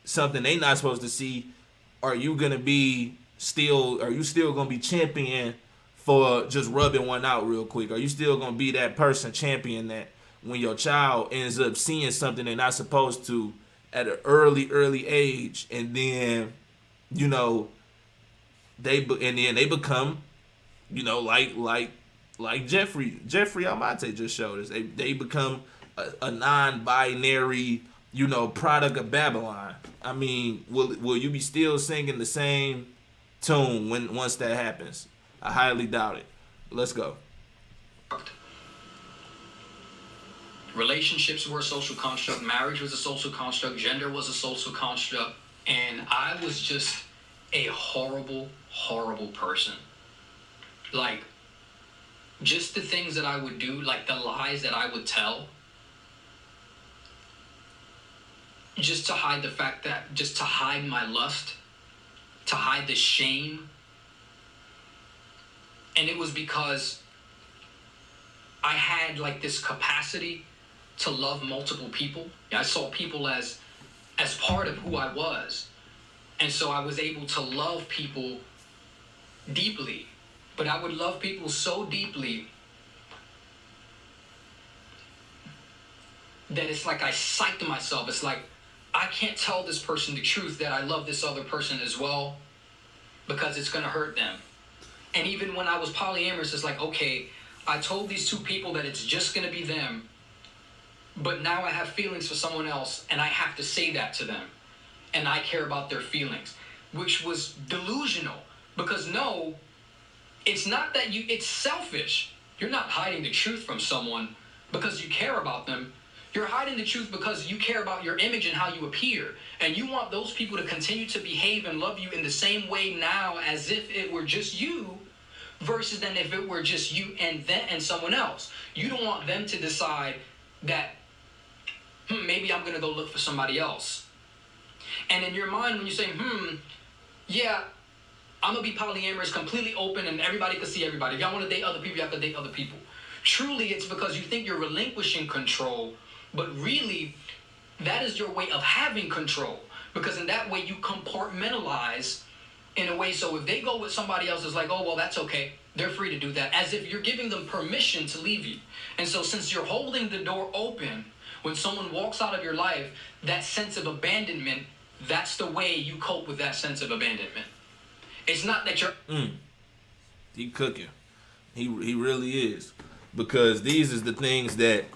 something they not supposed to see, are you still gonna be champion for just rubbing one out real quick? Are you still gonna be that person champion that when your child ends up seeing something they're not supposed to at an early age, and then, you know, they become, you know, like Jeffrey Almonte just showed us, they become a non-binary, you know, product of Babylon. I mean, will you be still singing the same tune once that happens? I highly doubt it. Let's go. Relationships were a social construct. Marriage was a social construct. Gender was a social construct. And I was just a horrible, horrible person. Like, just the things that I would do, like the lies that I would tell, just to hide the fact that, just to hide my lust, to hide the shame. And it was because I had like this capacity to love multiple people. I saw people as part of who I was. And so I was able to love people deeply. But I would love people so deeply that it's like I psyched myself. It's like, I can't tell this person the truth that I love this other person as well, because it's going to hurt them. And even when I was polyamorous, it's like, okay, I told these two people that it's just going to be them, but now I have feelings for someone else, and I have to say that to them, and I care about their feelings, which was delusional. Because no, it's not that it's selfish. You're not hiding the truth from someone because you care about them. You're hiding the truth because you care about your image and how you appear. And you want those people to continue to behave and love you in the same way now as if it were just you, versus than if it were just you and someone else. You don't want them to decide that, maybe I'm going to go look for somebody else. And in your mind, when you say, yeah, I'm going to be polyamorous, completely open, and everybody can see everybody. If y'all want to date other people, you have to date other people. Truly, it's because you think you're relinquishing control, but really, that is your way of having control. Because in that way, you compartmentalize in a way, so if they go with somebody else, it's like, oh, well, that's okay. They're free to do that, as if you're giving them permission to leave you. And so since you're holding the door open, when someone walks out of your life, that sense of abandonment, that's the way you cope with that sense of abandonment. It's not that you're... He cooking. He really is. Because these is the things that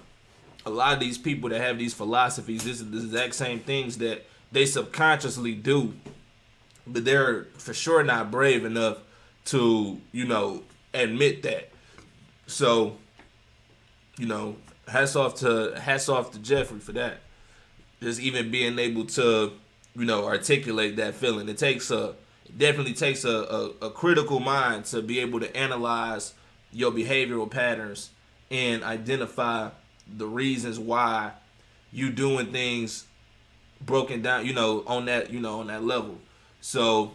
a lot of these people that have these philosophies, this is the exact same things that they subconsciously do, but they're for sure not brave enough to, admit that. So, hats off to Jeffrey for that. Just even being able to, articulate that feeling. It definitely takes a critical mind to be able to analyze your behavioral patterns and identify the reasons why you doing things broken down, on that level. So,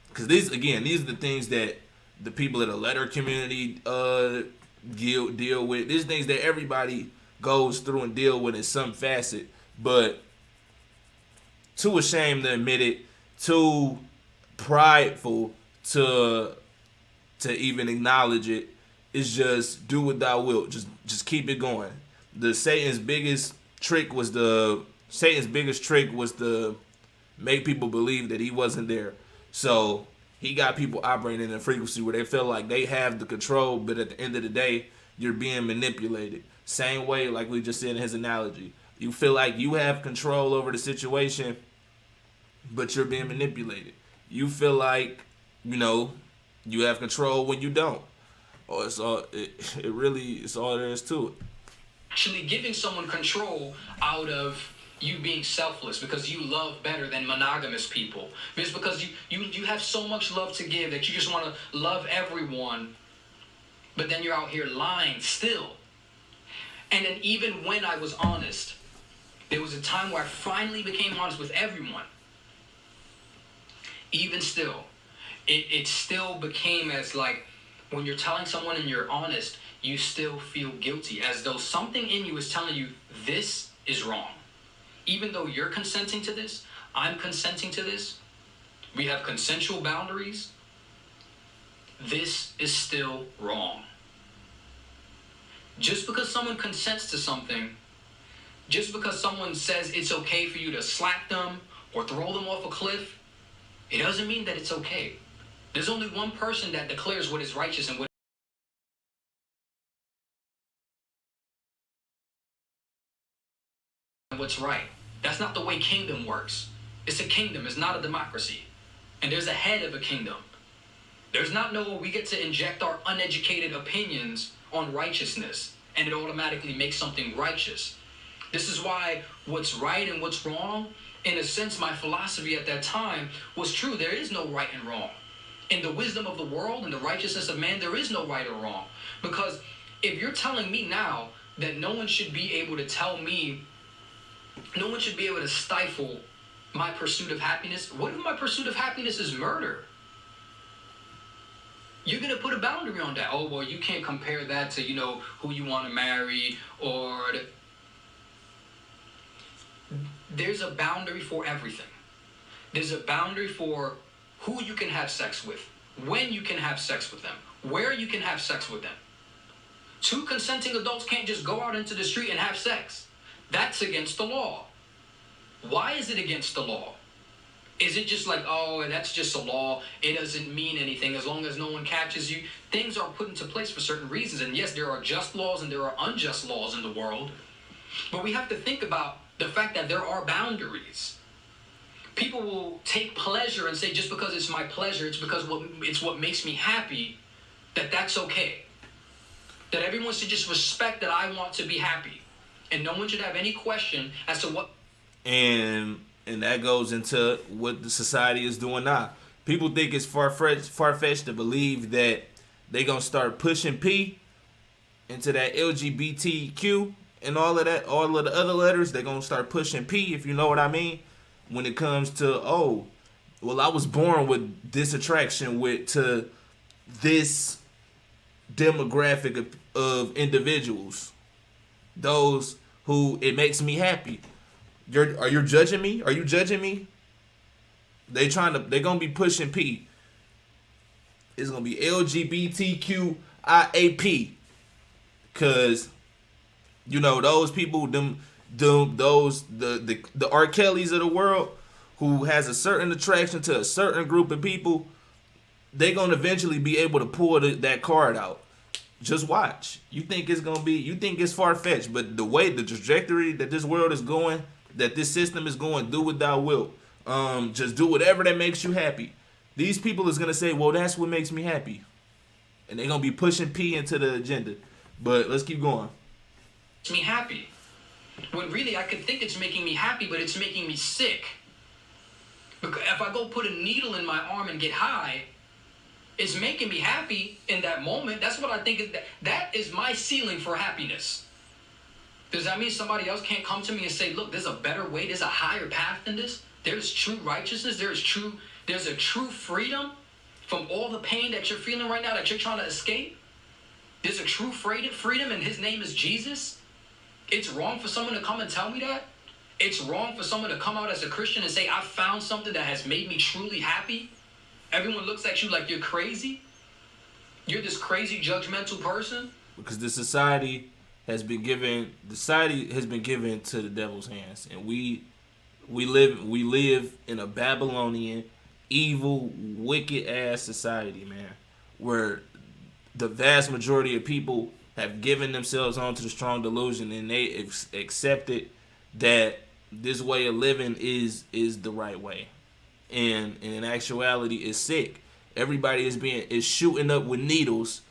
because these are the things that the people in the letter community deal with. These things that everybody goes through and deal with in some facet, but too ashamed to admit it, too prideful to even acknowledge it. It's just do what thou wilt. Just keep it going. Satan's biggest trick was to make people believe that he wasn't there. So he got people operating in a frequency where they feel like they have the control, but at the end of the day, you're being manipulated. Same way, like we just said in his analogy. You feel like you have control over the situation, but you're being manipulated. You feel like, you have control when you don't. Or it's all there is to it. Actually giving someone control out of you being selfless because you love better than monogamous people. It's because you have so much love to give that you just want to love everyone, but then you're out here lying still. And then even when I was honest, there was a time where I finally became honest with everyone. Even still, it still became as like, when you're telling someone and you're honest, you still feel guilty, as though something in you is telling you this is wrong. Even though you're consenting to this, I'm consenting to this, we have consensual boundaries, this is still wrong. Just because someone consents to something, just because someone says it's okay for you to slap them or throw them off a cliff, it doesn't mean that it's okay. There's only one person that declares what is righteous and what's right. That's not the way kingdom works. It's a kingdom, it's not a democracy. And there's a head of a kingdom. There's not we get to inject our uneducated opinions on righteousness and it automatically makes something righteous. This is why what's right and what's wrong, in a sense, my philosophy at that time was true. There is no right and wrong. In the wisdom of the world and the righteousness of man, there is no right or wrong. Because if you're telling me now that no one should be able to tell me, no one should be able to stifle my pursuit of happiness, what if my pursuit of happiness is murder? You're going to put a boundary on that. Oh, well, you can't compare that to, who you want to marry or... There's a boundary for everything. There's a boundary for who you can have sex with, when you can have sex with them, where you can have sex with them. Two consenting adults can't just go out into the street and have sex. That's against the law. Why is it against the law? Is it just like, oh, that's just a law, it doesn't mean anything as long as no one catches you? Things are put into place for certain reasons. And yes, there are just laws and there are unjust laws in the world. But we have to think about the fact that there are boundaries. People will take pleasure and say, just because it's my pleasure, it's because it's what makes me happy, that's okay. That everyone should just respect that I want to be happy. And no one should have any question as to what... And that goes into what the society is doing now. People think it's far-fetched to believe that they're going to start pushing P into that LGBTQ and all of that, all of the other letters. They're going to start pushing P, if you know what I mean, when it comes to, oh, well, I was born with this attraction to this demographic of individuals, those who it makes me happy. Are you judging me? Are you judging me? They're gonna be pushing P. It's gonna be LGBTQIAP, cause those people, the R. Kellys of the world, who has a certain attraction to a certain group of people, they gonna eventually be able to pull that card out. Just watch. You think it's far-fetched, but the way, the trajectory that this world is going, that this system is going, do what thou wilt. Just do whatever that makes you happy. These people is going to say, well, that's what makes me happy. And they're going to be pushing P into the agenda. But let's keep going. Makes me happy. When really I could think it's making me happy, but it's making me sick. Because if I go put a needle in my arm and get high, it's making me happy in that moment. That's what I think. That is my ceiling for happiness. Does that mean somebody else can't come to me and say, look, there's a better way, there's a higher path than this? There's true righteousness, there's a true freedom from all the pain that you're feeling right now, that you're trying to escape? There's a true freedom, and his name is Jesus? It's wrong for someone to come and tell me that? It's wrong for someone to come out as a Christian and say, I found something that has made me truly happy? Everyone looks at you like you're crazy? You're this crazy, judgmental person? Because the society has been given to the devil's hands, and we live in a Babylonian, evil, wicked ass society, man, where the vast majority of people have given themselves onto the strong delusion, and they accepted that this way of living is the right way, and in actuality, it's sick. Everybody is shooting up with needles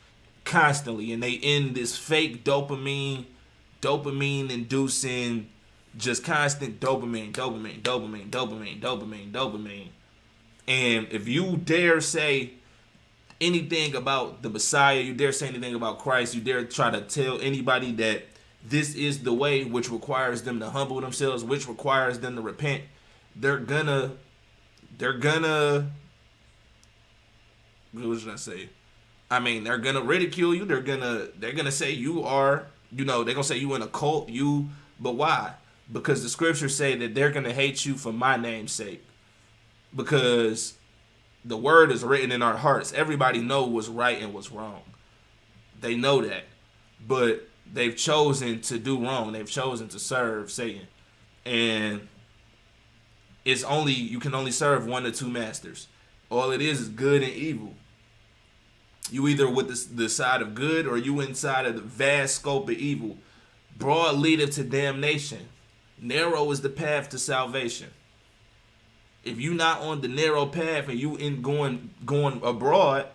constantly, and they in this fake dopamine inducing, just constant dopamine. And if you dare say anything about the Messiah, you dare say anything about Christ, you dare try to tell anybody that this is the way, which requires them to humble themselves, which requires them to repent, they're gonna what should I say? I mean, they're gonna ridicule you. They're gonna say you are, they're gonna say you in a cult. But why? Because the scriptures say that they're gonna hate you for my name's sake. Because the word is written in our hearts. Everybody knows what's right and what's wrong. They know that, but they've chosen to do wrong. They've chosen to serve Satan, and you can only serve one or two masters. All it is good and evil. You either with the side of good, or you inside of the vast scope of evil. Broad leadeth to damnation. Narrow is the path to salvation. If you're not on the narrow path and you in going abroad,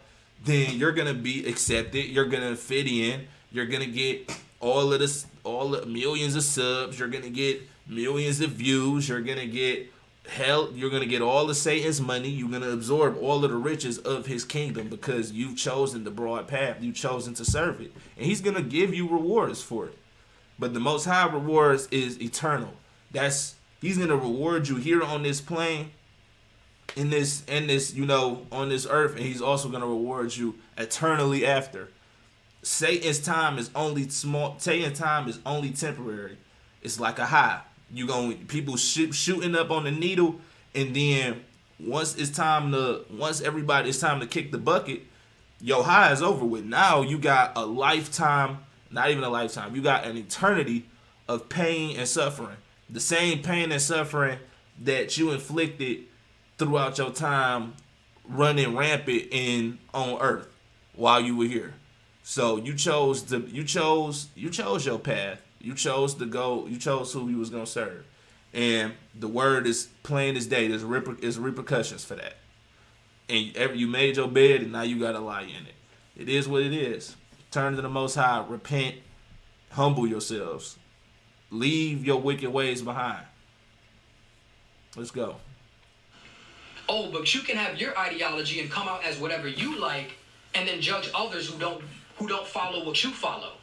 then you're gonna be accepted. You're gonna fit in. You're gonna get all the millions of subs. You're gonna get millions of views. You're gonna get hell, you're gonna get all of Satan's money. You're gonna absorb all of the riches of his kingdom because you've chosen the broad path. You've chosen to serve it, and he's gonna give you rewards for it. But the Most High rewards is eternal. He's gonna reward you here on this plane, in this, on this earth, and he's also gonna reward you eternally after. Satan's time is only small. Satan's time is only temporary. It's like a high. People shooting up on the needle, and then once it's time to kick the bucket, your high is over with. Now you got a lifetime, not even a lifetime. You got an eternity of pain and suffering. The same pain and suffering that you inflicted throughout your time running rampant on earth while you were here. So you chose your path. You chose to go. You chose who you was gonna serve, and the word is plain as day. There's repercussions for that. And you made your bed, and now you gotta lie in it. It is what it is. Turn to the Most High. Repent. Humble yourselves. Leave your wicked ways behind. Let's go. Oh, but you can have your ideology and come out as whatever you like, and then judge others who don't follow what you follow.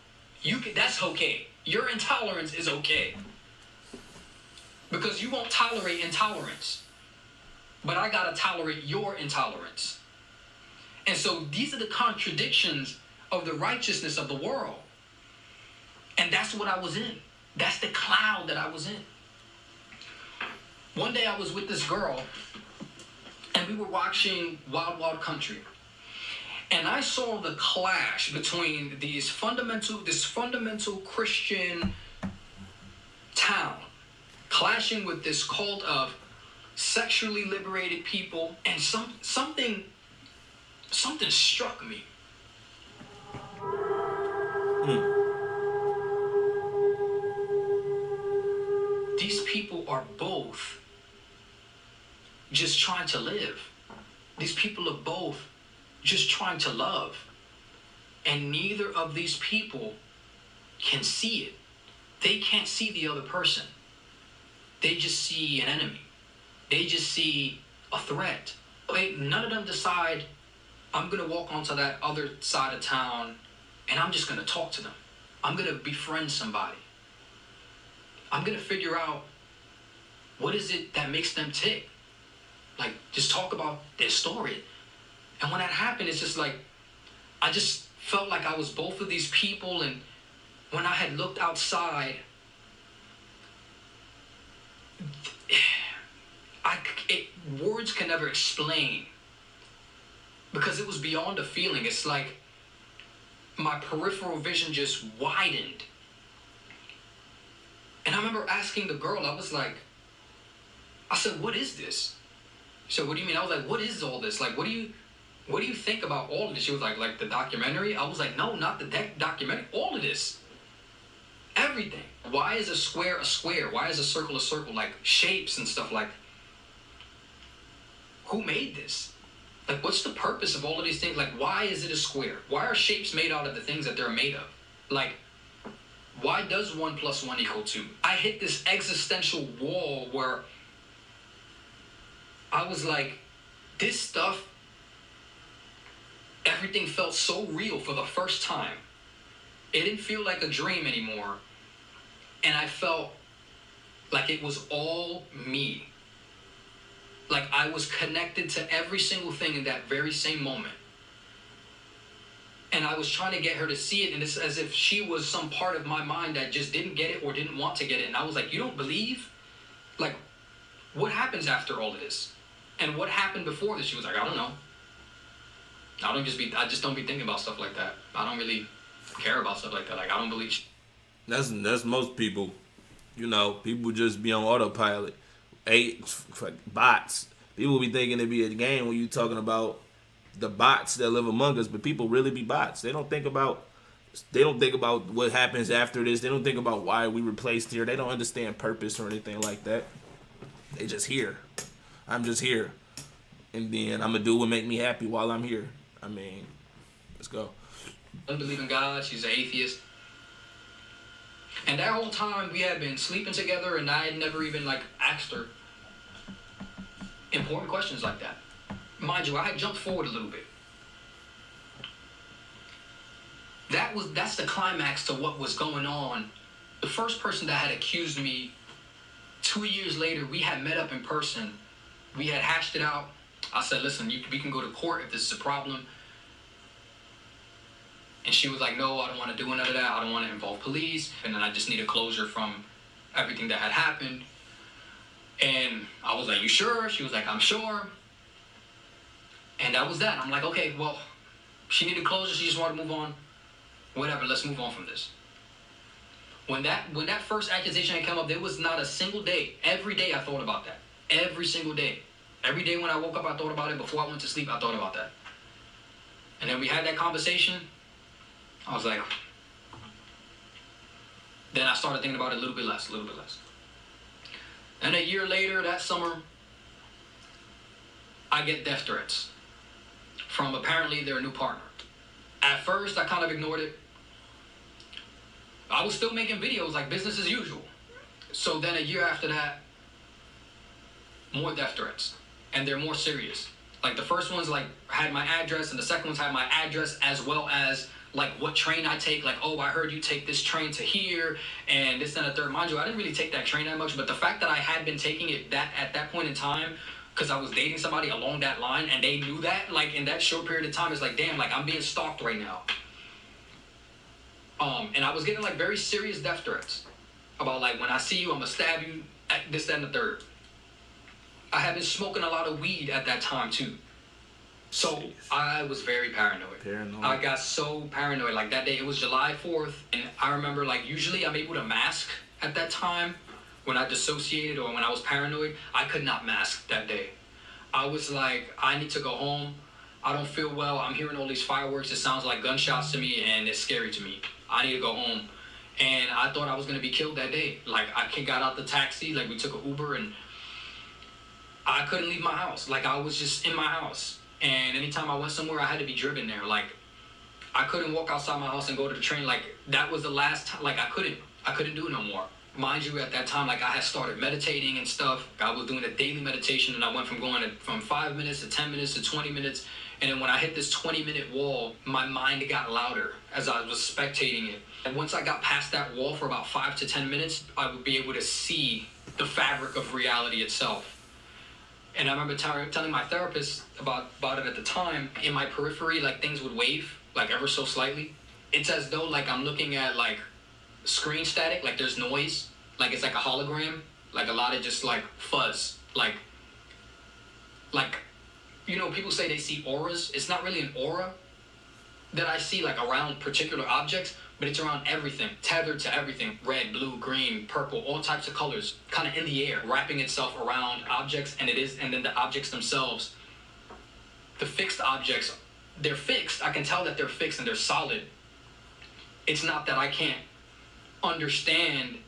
That's okay. Your intolerance is okay. Because you won't tolerate intolerance. But I gotta tolerate your intolerance. And so these are the contradictions of the righteousness of the world. And that's what I was in. That's the cloud that I was in. One day I was with this girl, and we were watching Wild Wild Country. And I saw the clash between this fundamental Christian town clashing with this cult of sexually liberated people, and something struck me. These people are both just trying to live. These people are both just trying to love. And neither of these people can see it. They can't see the other person. They just see an enemy. They just see a threat. None of them decide, I'm going to walk onto that other side of town and I'm just going to talk to them. I'm going to befriend somebody. I'm going to figure out what is it that makes them tick. Like, just talk about their story. And when that happened, it's just like, I just felt like I was both of these people. And when I had looked outside, words can never explain, because it was beyond a feeling. It's like my peripheral vision just widened. And I remember asking the girl, I said, what is this? She said, what do you mean? I was like, what is all this? Like, what do you think about all of this? She was like the documentary? I was like, no, not the documentary. All of this. Everything. Why is a square a square? Why is a circle? Like shapes and stuff like. Who made this? Like, what's the purpose of all of these things? Like, why is it a square? Why are shapes made out of the things that they're made of? Like, why does 1 + 1 = 2? I hit this existential wall where I was like, this stuff, everything felt so real for the first time. It didn't feel like a dream anymore. And I felt like it was all me. Like I was connected to every single thing in that very same moment. And I was trying to get her to see it, and it's as if she was some part of my mind that just didn't get it or didn't want to get it. And I was like, you don't believe? Like, what happens after all of this? And what happened before this? She was like, I don't know. I just don't be thinking about stuff like that. I don't really care about stuff like that. Like, I don't believe. That's most people. People just be on autopilot. Bots. People be thinking it be a game when you talking about the bots that live among us, but people really be bots. They don't think about what happens after this. They don't think about why we were placed here. They don't understand purpose or anything like that. They just here. I'm just here. And then I'm gonna do what make me happy while I'm here. I mean, let's go. Doesn't believe in God. She's an atheist. And that whole time we had been sleeping together, and I had never even asked her important questions like that. Mind you, I had jumped forward a little bit. That's the climax to what was going on. The first person that had accused me, 2 years later, we had met up in person. We had hashed it out. I said, listen, we can go to court if this is a problem. And she was like, no, I don't want to do none of that. I don't want to involve police. And then I just need a closure from everything that had happened. And I was like, you sure? She was like, I'm sure. And that was that. I'm like, okay, well, she needed closure. She just wanted to move on. Whatever, let's move on from this. When that first accusation had come up, there was not a single day. Every day I thought about that. Every single day. Every day when I woke up, I thought about it. Before I went to sleep, I thought about that. And then we had that conversation. I was like, then I started thinking about it a little bit less. And a year later, that summer, I get death threats from apparently their new partner. At first, I kind of ignored it. I was still making videos like business as usual. So then a year after that, more death threats. And they're more serious. Like the first ones like had my address, and the second ones had my address as well as like what train I take. Like, oh, I heard you take this train to here and this and the third. Mind you, I didn't really take that train that much, but the fact that I had been taking it at that point in time, because I was dating somebody along that line and they knew that, like in that short period of time, it's like, damn, like I'm being stalked right now. And I was getting like very serious death threats about like, when I see you, I'm gonna stab you, at this, that, and the third. I had been smoking a lot of weed at that time too. So I was very paranoid. I got so paranoid. Like that day, it was July 4th. And I remember like usually I'm able to mask at that time. When I dissociated or when I was paranoid, I could not mask that day. I was like, I need to go home. I don't feel well. I'm hearing all these fireworks. It sounds like gunshots to me and it's scary to me. I need to go home. And I thought I was going to be killed that day. Like I got out the taxi, like we took an Uber and I couldn't leave my house. Like I was just in my house. And anytime I went somewhere, I had to be driven there. Like I couldn't walk outside my house and go to the train. Like that was the last time, like I couldn't do it no more. Mind you, at that time, like I had started meditating and stuff. I was doing a daily meditation and I went from going from 5 minutes to 10 minutes to 20 minutes. And then when I hit this 20-minute wall, my mind got louder as I was spectating it. And once I got past that wall for about 5 to 10 minutes, I would be able to see the fabric of reality itself. And I remember telling my therapist about it at the time. In my periphery, like things would wave, like ever so slightly. It's as though like I'm looking at like screen static, like there's noise, like it's like a hologram, like a lot of just like fuzz, like you know, people say they see auras. It's not really an aura that I see like around particular objects, but it's around everything, tethered to everything, red, blue, green, purple, all types of colors, kind of in the air, wrapping itself around objects. And then the objects themselves, the fixed objects, they're fixed. I can tell that they're fixed and they're solid. It's not that I can't understand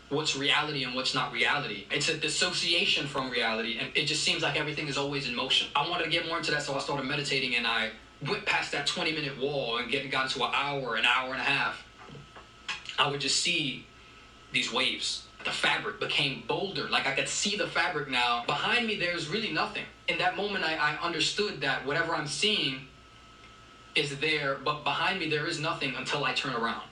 what's reality and what's not reality. It's a dissociation from reality, and it just seems like everything is always in motion. I wanted to get more into that, so I started meditating, and I went past that 20-minute wall and got into an hour and a half. I would just see these waves. The fabric became bolder. Like I could see the fabric now. Behind me, there's really nothing. In that moment, I understood that whatever I'm seeing is there, but behind me, there is nothing until I turn around.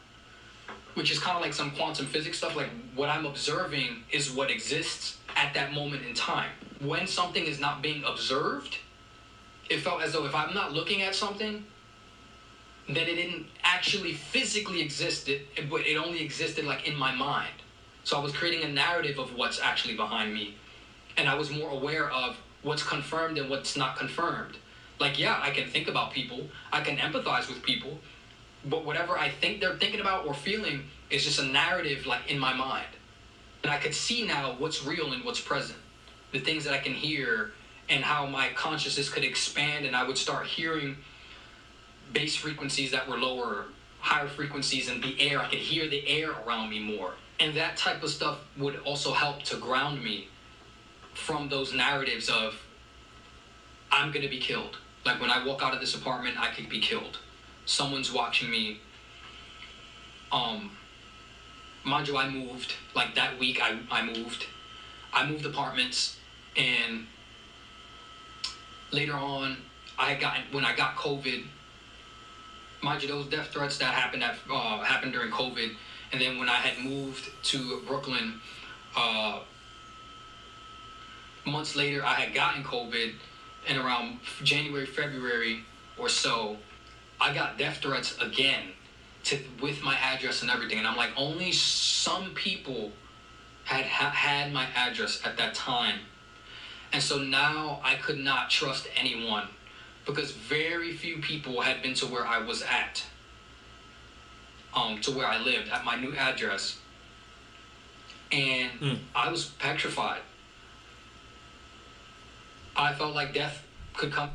Which is kind of like some quantum physics stuff. Like what I'm observing is what exists at that moment in time. When something is not being observed, it felt as though if I'm not looking at something, then it didn't actually physically exist, but it only existed like in my mind. So I was creating a narrative of what's actually behind me. And I was more aware of what's confirmed and what's not confirmed. Like, yeah, I can think about people. I can empathize with people. But whatever I think they're thinking about or feeling is just a narrative like in my mind. And I could see now what's real and what's present. The things that I can hear and how my consciousness could expand, and I would start hearing bass frequencies that were lower, higher frequencies in the air. I could hear the air around me more. And that type of stuff would also help to ground me from those narratives of I'm gonna be killed. Like when I walk out of this apartment, I could be killed. Someone's watching me. Mind you, I moved. Like that week, I moved. I moved apartments, and later on, when I got COVID. Mind you, those death threats that happened during COVID, and then when I had moved to Brooklyn, months later, I had gotten COVID, and around January, February or so, I got death threats again, with my address and everything. And I'm like, only some people had my address at that time, and so now I could not trust anyone. Because very few people had been to where I was at, to where I lived, at my new address. And I was petrified. I felt like death could come.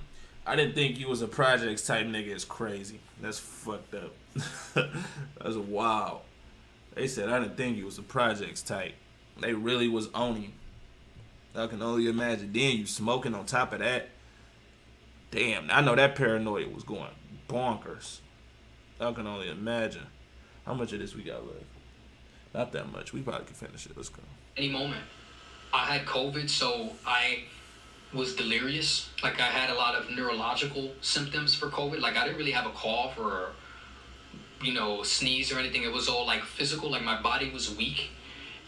I didn't think you was a projects type nigga. It's crazy. That's fucked up. That's wild. They said I didn't think you was a projects type. They really was owning. I can only imagine. Then you smoking on top of that. Damn, I know that paranoia was going bonkers. I can only imagine. How much of this we got left? Not that much. We probably can finish it. Let's go. Any moment. I had COVID, so I was delirious. Like, I had a lot of neurological symptoms for COVID. Like, I didn't really have a cough or, sneeze or anything. It was all, like, physical. Like, my body was weak.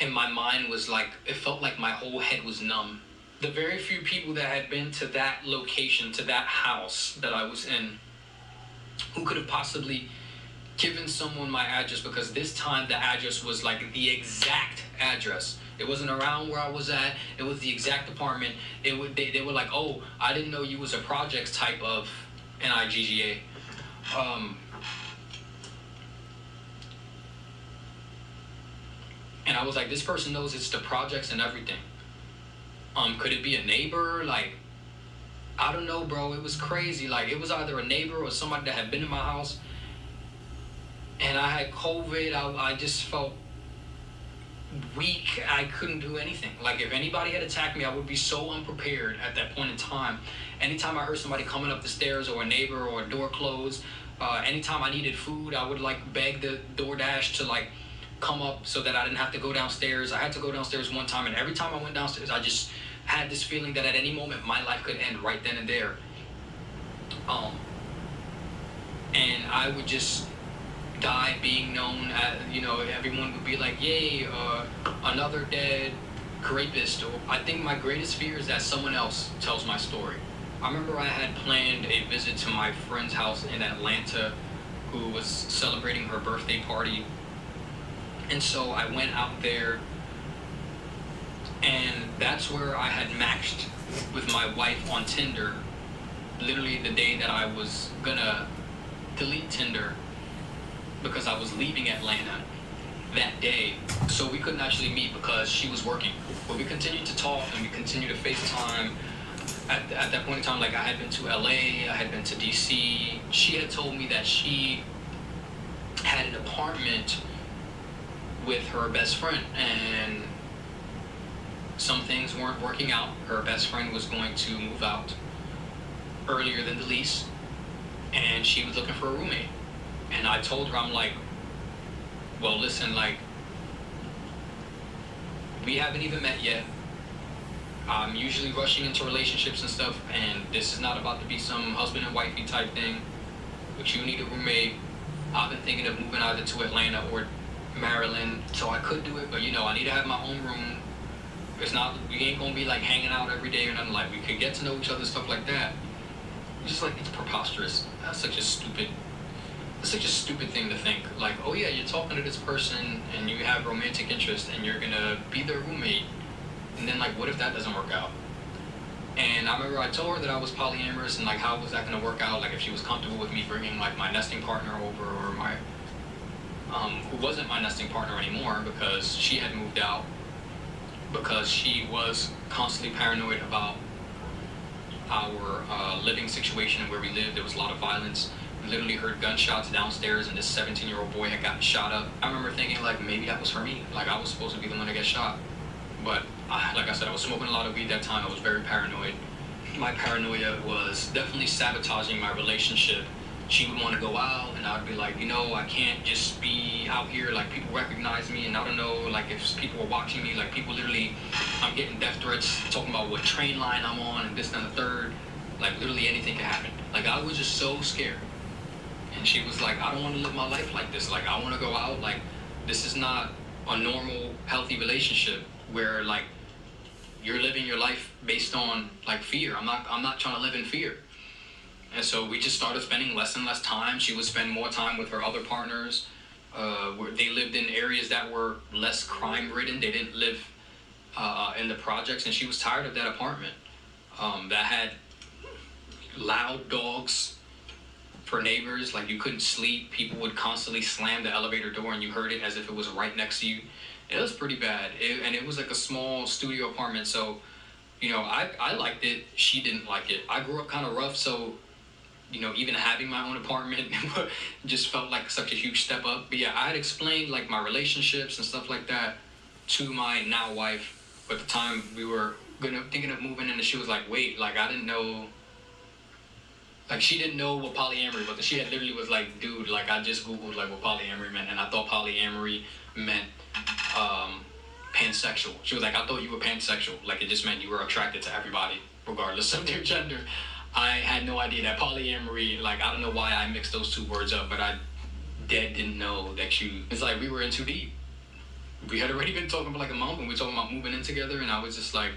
And my mind was, like, it felt like my whole head was numb. The very few people that had been to that location, to that house that I was in, who could have possibly given someone my address, because this time the address was like the exact address. It wasn't around where I was at. It was the exact apartment. They were like, oh, I didn't know you was a projects type of NIGGA. And I was like, this person knows it's the projects and everything. Could it be a neighbor? Like, I don't know, bro. It was crazy. Like, it was either a neighbor or somebody that had been in my house. And I had COVID. I just felt weak. I couldn't do anything. Like, if anybody had attacked me, I would be so unprepared at that point in time. Anytime I heard somebody coming up the stairs, or a neighbor, or a door closed, anytime I needed food, I would, like, beg the DoorDash to, like, come up so that I didn't have to go downstairs. I had to go downstairs one time, and every time I went downstairs, I just had this feeling that at any moment my life could end right then and there. And I would just die being known as, everyone would be like, yay, another dead rapist. Or I think my greatest fear is that someone else tells my story. I remember I had planned a visit to my friend's house in Atlanta, who was celebrating her birthday party. And so I went out there, and that's where I had matched with my wife on Tinder, literally the day that I was gonna delete Tinder because I was leaving Atlanta that day. So we couldn't actually meet because she was working. But we continued to talk, and we continued to FaceTime. At that point in time, like, I had been to LA, I had been to DC. She had told me that she had an apartment with her best friend, and some things weren't working out. Her best friend was going to move out earlier than the lease, and she was looking for a roommate. And I told her, I'm like, well, listen, like, we haven't even met yet. I'm usually rushing into relationships and stuff, and this is not about to be some husband and wifey type thing, but you need a roommate. I've been thinking of moving either to Atlanta or Maryland, so I could do it, but I need to have my own room. It's not, we ain't gonna be like hanging out every day or nothing. Like, we could get to know each other, stuff like that. Just like, it's preposterous. That's such a stupid thing to think. Like, oh yeah, you're talking to this person and you have romantic interest and you're gonna be their roommate, and then, like, what if that doesn't work out? And I remember I told her that I was polyamorous, and, like, how was that gonna work out? Like, if she was comfortable with me bringing, like, my nesting partner over, or my who wasn't my nesting partner anymore because she had moved out, because she was constantly paranoid about our living situation and where we lived. There was a lot of violence. We literally heard gunshots downstairs, and this 17-year-old boy had gotten shot up. I remember thinking, like, maybe that was for me. Like, I was supposed to be the one to get shot. But, like I said, I was smoking a lot of weed that time. I was very paranoid. My paranoia was definitely sabotaging my relationship. She would want to go out, and I would be like, I can't just be out here. Like, people recognize me, and I don't know, like, if people are watching me. Like, people literally, I'm getting death threats talking about what train line I'm on and this and the third. Like literally anything could happen. Like I was just so scared. And she was like, I don't want to live my life like this. Like I want to go out. Like this is not a normal, healthy relationship where like you're living your life based on like fear. I'm not trying to live in fear. And so we just started spending less and less time. She would spend more time with her other partners. Where they lived in areas that were less crime ridden. They didn't live in the projects, and she was tired of that apartment that had loud dogs for neighbors. Like you couldn't sleep. People would constantly slam the elevator door, and you heard it as if it was right next to you. It was pretty bad, and it was like a small studio apartment. So, you know, I liked it. She didn't like it. I grew up kind of rough, so you know, even having my own apartment just felt like such a huge step up. But yeah, I had explained like my relationships and stuff like that to my now wife. But at the time we were thinking of moving in, and she was like, "Wait, like I didn't know." Like she didn't know what polyamory was. She had literally was like, "Dude, like I just googled like what polyamory meant, and I thought polyamory meant pansexual." She was like, "I thought you were pansexual. Like it just meant you were attracted to everybody, regardless of their gender." I had no idea that polyamory, like, I don't know why I mixed those two words up, but I didn't know that it's like we were in too deep. We had already been talking for like a month, and we were talking about moving in together, and I was just like,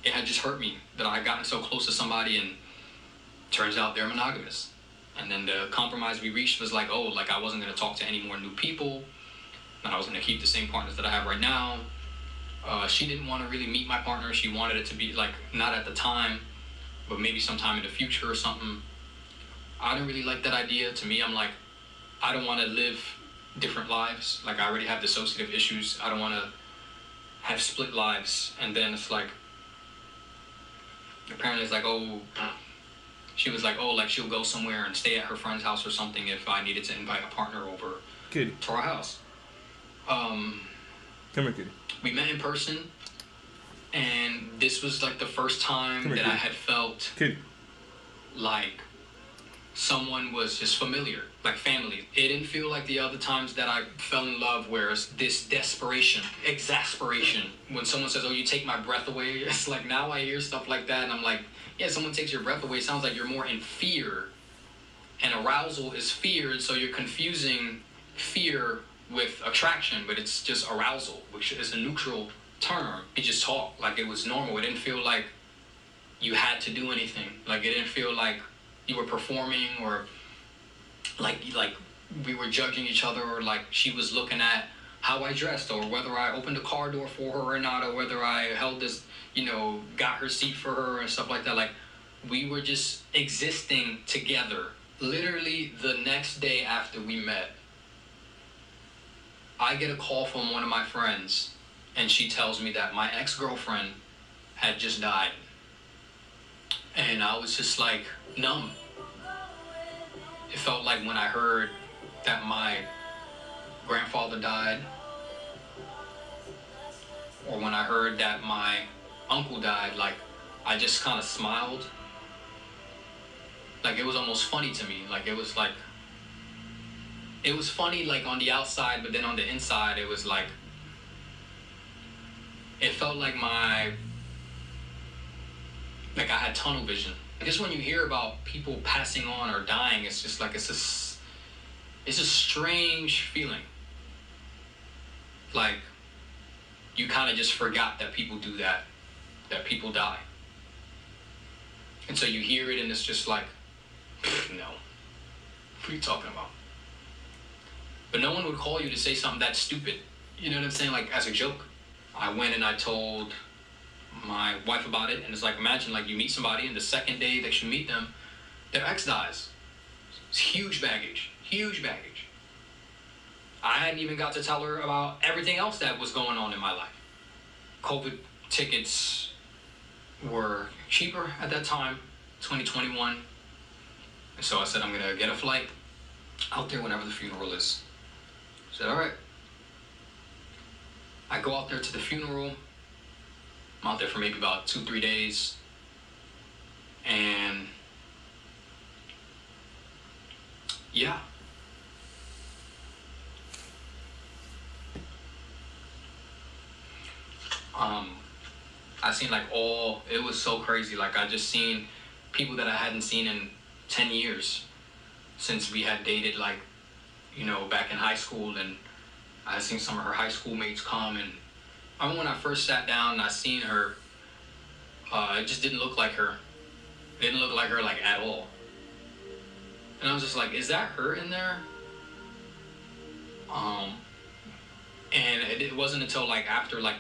it had just hurt me that I had gotten so close to somebody, and turns out they're monogamous. And then the compromise we reached was like, oh, like I wasn't going to talk to any more new people, and I was going to keep the same partners that I have right now. She didn't want to really meet my partner. She wanted it to be like not at the time, but maybe sometime in the future or something. I didn't really like that idea. To me, I'm like, I don't want to live different lives. Like I already have dissociative issues. I don't want to have split lives. And then it's like, apparently it's like, oh, she was like, oh, like she'll go somewhere and stay at her friend's house or something if I needed to invite a partner over Kitty, to our house. come here, Kitty. We met in person, and this was like the first time that I had felt Kitty. like someone was just familiar, like family. It didn't feel like the other times that I fell in love where it's this desperation, exasperation. When someone says, oh, you take my breath away, it's like now I hear stuff like that, and I'm like, yeah, someone takes your breath away. It sounds like you're more in fear, and arousal is fear, and so you're confusing fear with attraction, but it's just arousal, which is a neutral term. It just talked like it was normal. It didn't feel like you had to do anything. Like it didn't feel like you were performing, or like we were judging each other, or like she was looking at how I dressed, or whether I opened the car door for her or not, or whether I held this, you know, got her seat for her and stuff like that. Like we were just existing together. Literally the next day after we met, I get a call from one of my friends, and she tells me that my ex-girlfriend had just died. And I was just like numb. It felt like when I heard that my grandfather died, or when I heard that my uncle died, like I just kind of smiled. Like it was almost funny to me. Like it was funny like on the outside, but then on the inside it was like, it felt like I had tunnel vision. I guess when you hear about people passing on or dying, it's just like it's a strange feeling. Like you kind of just forgot that people do that people die. And so you hear it, and it's just like, no, what are you talking about? But no one would call you to say something that stupid. You know what I'm saying? Like as a joke. I went and I told my wife about it, and it's like, imagine like you meet somebody, and the second day that you meet them, their ex dies. It's huge baggage. I hadn't even got to tell her about everything else that was going on in my life. COVID tickets were cheaper at that time, 2021. And so I said, I'm gonna get a flight out there whenever the funeral is. I said, all right. I go out there to the funeral. I'm out there for maybe about 2-3 days. And yeah. I seen like it was so crazy. Like I just seen people that I hadn't seen in 10 years since we had dated, like, you know, back in high school. And I seen some of her high school mates come, and I remember when I first sat down and I seen her, it just didn't look like her. It didn't look like her like at all. And I was just like, is that her in there? And it wasn't until like after like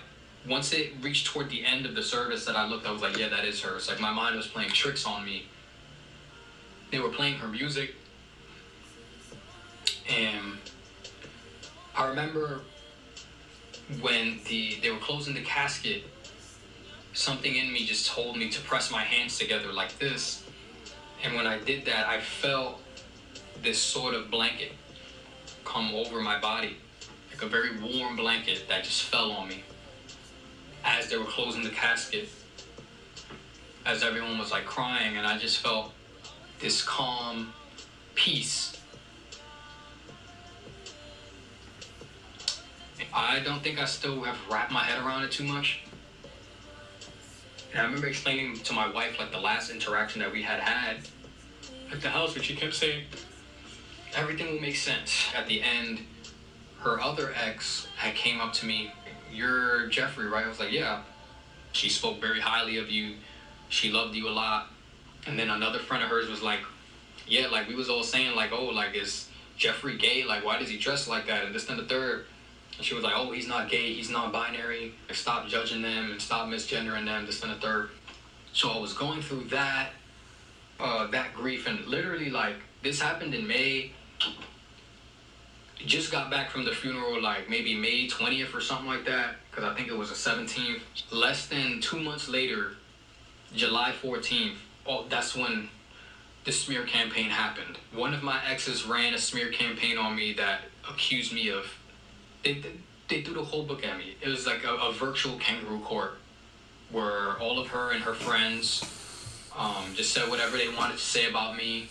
once it reached toward the end of the service that I looked, I was like, yeah, that is her. It's like my mind was playing tricks on me. They were playing her music, and I remember when they were closing the casket, something in me just told me to press my hands together like this. And when I did that, I felt this sort of blanket come over my body, like a very warm blanket that just fell on me as they were closing the casket, as everyone was like crying, and I just felt this calm peace. I don't think I still have wrapped my head around it too much. And I remember explaining to my wife like the last interaction that we had at the house, where she kept saying, everything will make sense. At the end, her other ex had came up to me, you're Jeffrey, right? I was like, yeah. She spoke very highly of you. She loved you a lot. And then another friend of hers was like, yeah, like we was all saying like, oh, like is Jeffrey gay? Like why does he dress like that? And this and the third. And she was like, oh, he's not gay, he's non-binary. Like, stop judging them and stop misgendering them, this and the third. So I was going through that grief, and literally like this happened in May. Just got back from the funeral like maybe May 20th or something like that, because I think it was the 17th. Less than 2 months later, July 14th, that's when the smear campaign happened. One of my exes ran a smear campaign on me that accused me of, they threw the whole book at me. It was like a virtual kangaroo court where all of her and her friends just said whatever they wanted to say about me,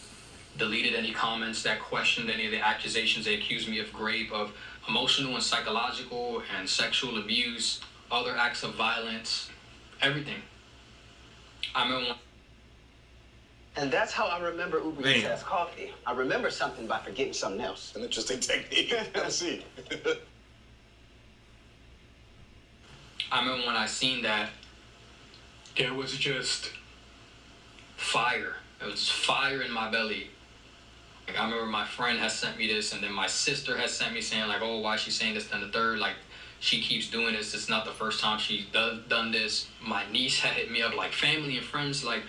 deleted any comments that questioned any of the accusations they accused me of rape, of emotional and psychological and sexual abuse, other acts of violence, everything. I remember And that's how I remember Uber Eats Man. as coffee. I remember something by forgetting something else. An interesting technique. Let's see. I remember when I seen that, there was just fire. There was fire in my belly. Like, I remember my friend has sent me this, and then my sister has sent me saying like, oh, why is she saying this, then the third, like, she keeps doing this. It's not the first time she's done this. My niece had hit me up, like, family and friends, like,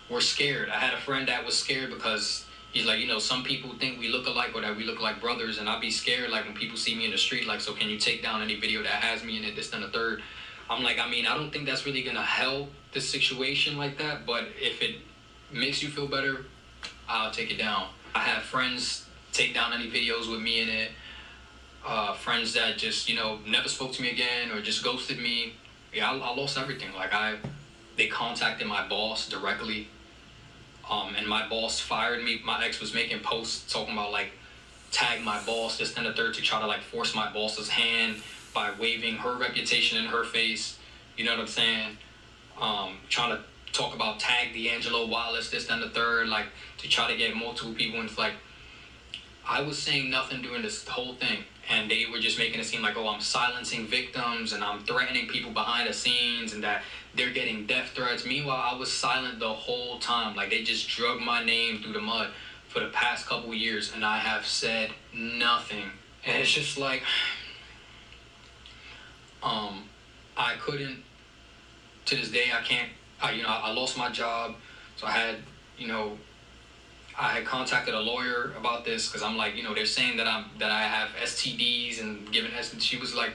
were scared. I had a friend that was scared because he's like, you know, some people think we look alike or that we look like brothers, and I'd be scared, like, when people see me in the street, like, so can you take down any video that has me in it, this, then the third. I'm like, I mean, I don't think that's really gonna help the situation like that, but if it makes you feel better, I'll take it down. I have friends take down any videos with me in it, friends that just, you know, never spoke to me again or just ghosted me. Yeah, I lost everything. Like, they contacted my boss directly, and my boss fired me. My ex was making posts talking about, like, tag my boss, this and the third, to try to, like, force my boss's hand by waving her reputation in her face. You know what I'm saying? Trying to talk about tag D'Angelo Wallace, this and the third, like, to try to get multiple people. And it's like, I was saying nothing during this whole thing, and they were just making it seem like, oh, I'm silencing victims and I'm threatening people behind the scenes and that they're getting death threats. Meanwhile, I was silent the whole time. Like, they just drug my name through the mud for the past couple years, and I have said nothing. And it's just like, I couldn't, to this day, I can't, I lost my job, so I had contacted a lawyer about this, because I'm like, they're saying that I have STDs and given STDs. She was like,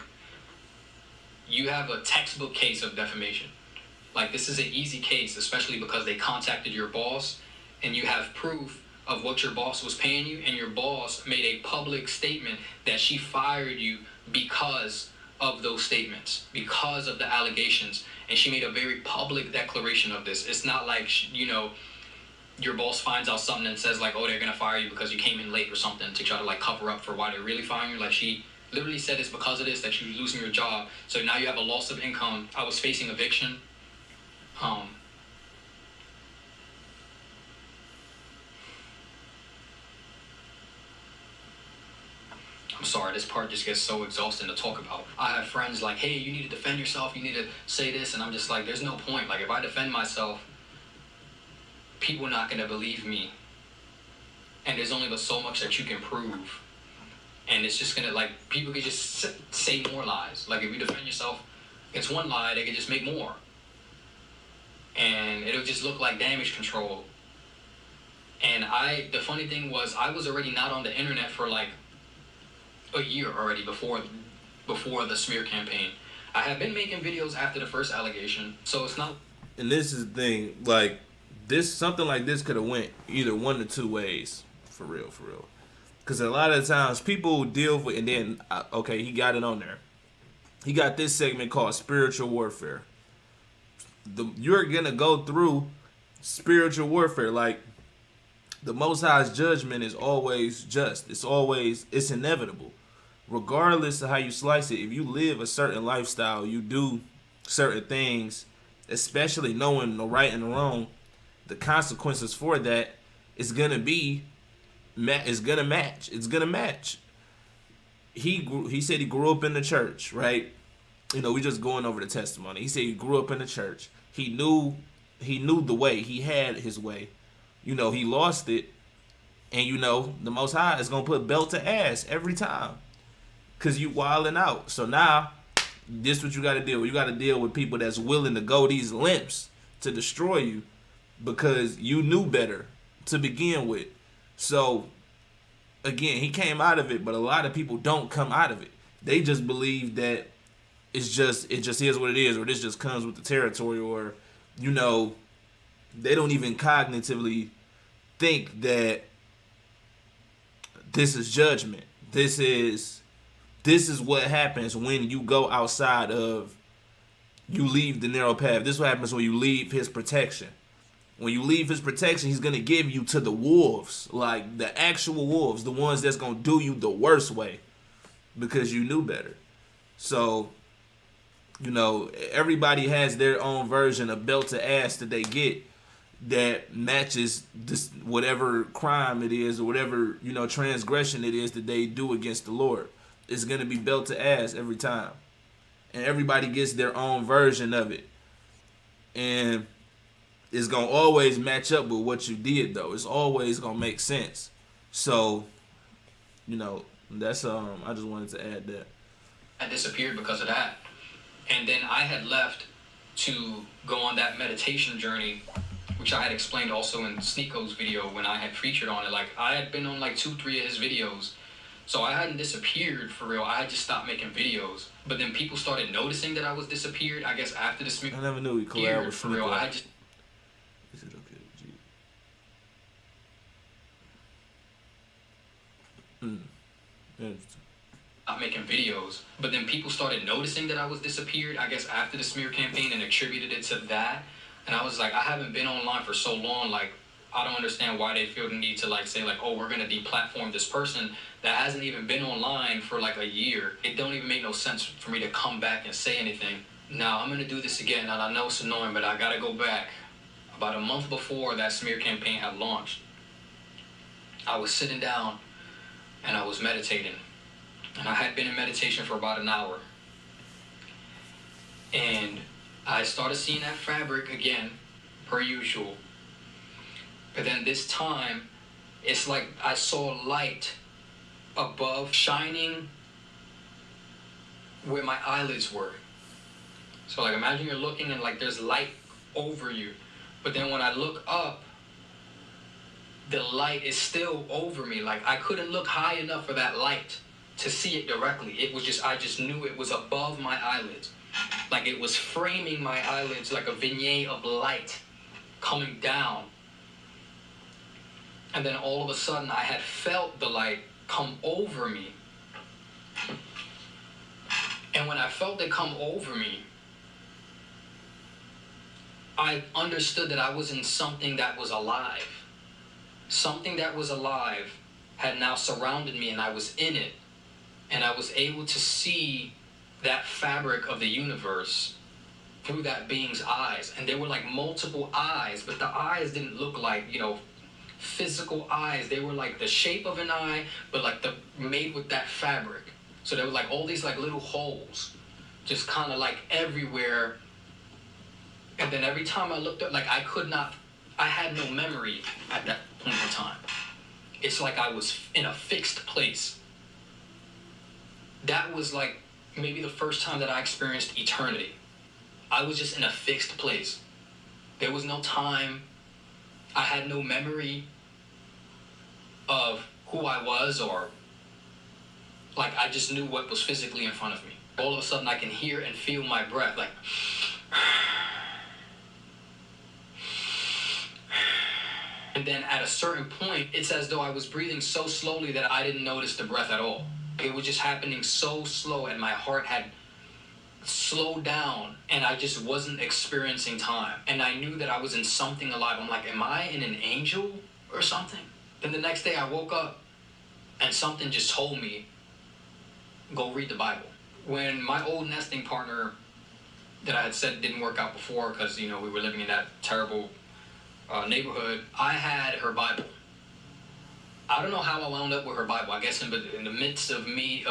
you have a textbook case of defamation. Like, this is an easy case, especially because they contacted your boss, and you have proof of what your boss was paying you, and your boss made a public statement that she fired you because of those statements, because of the allegations, and she made a very public declaration of this. It's not like, your boss finds out something and says like, oh, they're gonna fire you because you came in late or something, to try to like cover up for why they're really firing you. Like, she literally said it's because of this that you're losing your job, so now you have a loss of income. I was facing eviction I'm sorry, this part just gets so exhausting to talk about. I have friends like, hey, you need to defend yourself, you need to say this, and I'm just like, there's no point. Like, if I defend myself, people are not going to believe me. And there's only but so much that you can prove. And it's just going to, like, people can just say more lies. Like, if you defend yourself against one lie, they can just make more. And it'll just look like damage control. And the funny thing was, I was already not on the internet for, like, a year already before the smear campaign. I had been making videos after the first allegation, so it's not. And this is the thing, like, something like this could have went either one or two ways, for real. Because a lot of times people deal with, and then, okay, he got it on there. He got this segment called spiritual warfare. You're going to go through spiritual warfare. Like, the Most High's judgment is always just. It's inevitable. Regardless of how you slice it, if you live a certain lifestyle, you do certain things, especially knowing the right and the wrong, the consequences for that is gonna match. It's gonna match. He said he grew up in the church, right? You know, we just going over the testimony. He said he grew up in the church. He knew the way. He had his way. You know, he lost it, and you know the Most High is gonna put belt to ass every time, cause you wilding out. So now, this is what you got to deal with. You got to deal with people that's willing to go these lengths to destroy you, because you knew better to begin with. So, again, he came out of it, but a lot of people don't come out of it. They just believe that it just is what it is, or this just comes with the territory, or, you know, they don't even cognitively think that this is judgment. This is what happens when you go outside of, you leave the narrow path. This is what happens when you leave his protection. When you leave his protection, he's going to give you to the wolves, like the actual wolves, the ones that's going to do you the worst way, because you knew better. So, you know, everybody has their own version of belt to ass that they get that matches this, whatever crime it is, or whatever, you know, transgression it is that they do against the Lord. It's going to be belt to ass every time. And everybody gets their own version of it. And it's going to always match up with what you did, though. It's always going to make sense. So, you know, that's, I just wanted to add that. I disappeared because of that. And then I had left to go on that meditation journey, which I had explained also in Sneako's video when I had featured on it. Like, I had been on like 2-3 of his videos. So I hadn't disappeared for real. I had just stopped making videos. But then people started noticing that I was disappeared, I guess, after the smear. I never knew he collabed with for real. Sneako. I just... Is it okay with you? Interesting. Not making videos, but then people started noticing that I was disappeared, I guess, after the smear campaign, and attributed it to that. And I was like, I haven't been online for so long, like, I don't understand why they feel the need to, like, say, like, oh, we're gonna deplatform this person that hasn't even been online for like a year. It don't even make no sense for me to come back and say anything. Now I'm gonna do this again, and I know it's annoying, but I gotta go back. About a month before that smear campaign had launched, I was sitting down and I was meditating. And I had been in meditation for about an hour. And I started seeing that fabric again, per usual. But then this time, it's like I saw light above, shining where my eyelids were. So like, imagine you're looking and like there's light over you. But then when I look up, the light is still over me. Like, I couldn't look high enough for that light to see it directly. It was just, I just knew it was above my eyelids. Like, it was framing my eyelids like a vignette of light coming down. And then all of a sudden, I had felt the light come over me. And when I felt it come over me, I understood that I was in something that was alive. Something that was alive had now surrounded me, and I was in it. And I was able to see that fabric of the universe through that being's eyes, and there were like multiple eyes, but the eyes didn't look like, physical eyes. They were like the shape of an eye, but like the made with that fabric. So there were like all these like little holes, just kind of like everywhere. And then every time I looked up, like I had no memory at that point in time. It's like I was in a fixed place. That was like maybe the first time that I experienced eternity. I was just in a fixed place. There was no time. I had no memory of who I was, or like I just knew what was physically in front of me. All of a sudden I can hear and feel my breath, like and then at a certain point, it's as though I was breathing so slowly that I didn't notice the breath at all. It was just happening so slow, and my heart had slowed down, and I just wasn't experiencing time. And I knew that I was in something alive. I'm like, am I in an angel or something? Then the next day I woke up, and something just told me, go read the Bible. When my old nesting partner that I had said didn't work out before because, we were living in that terrible neighborhood, I had her Bible. I don't know how I wound up with her Bible. I guess in the midst of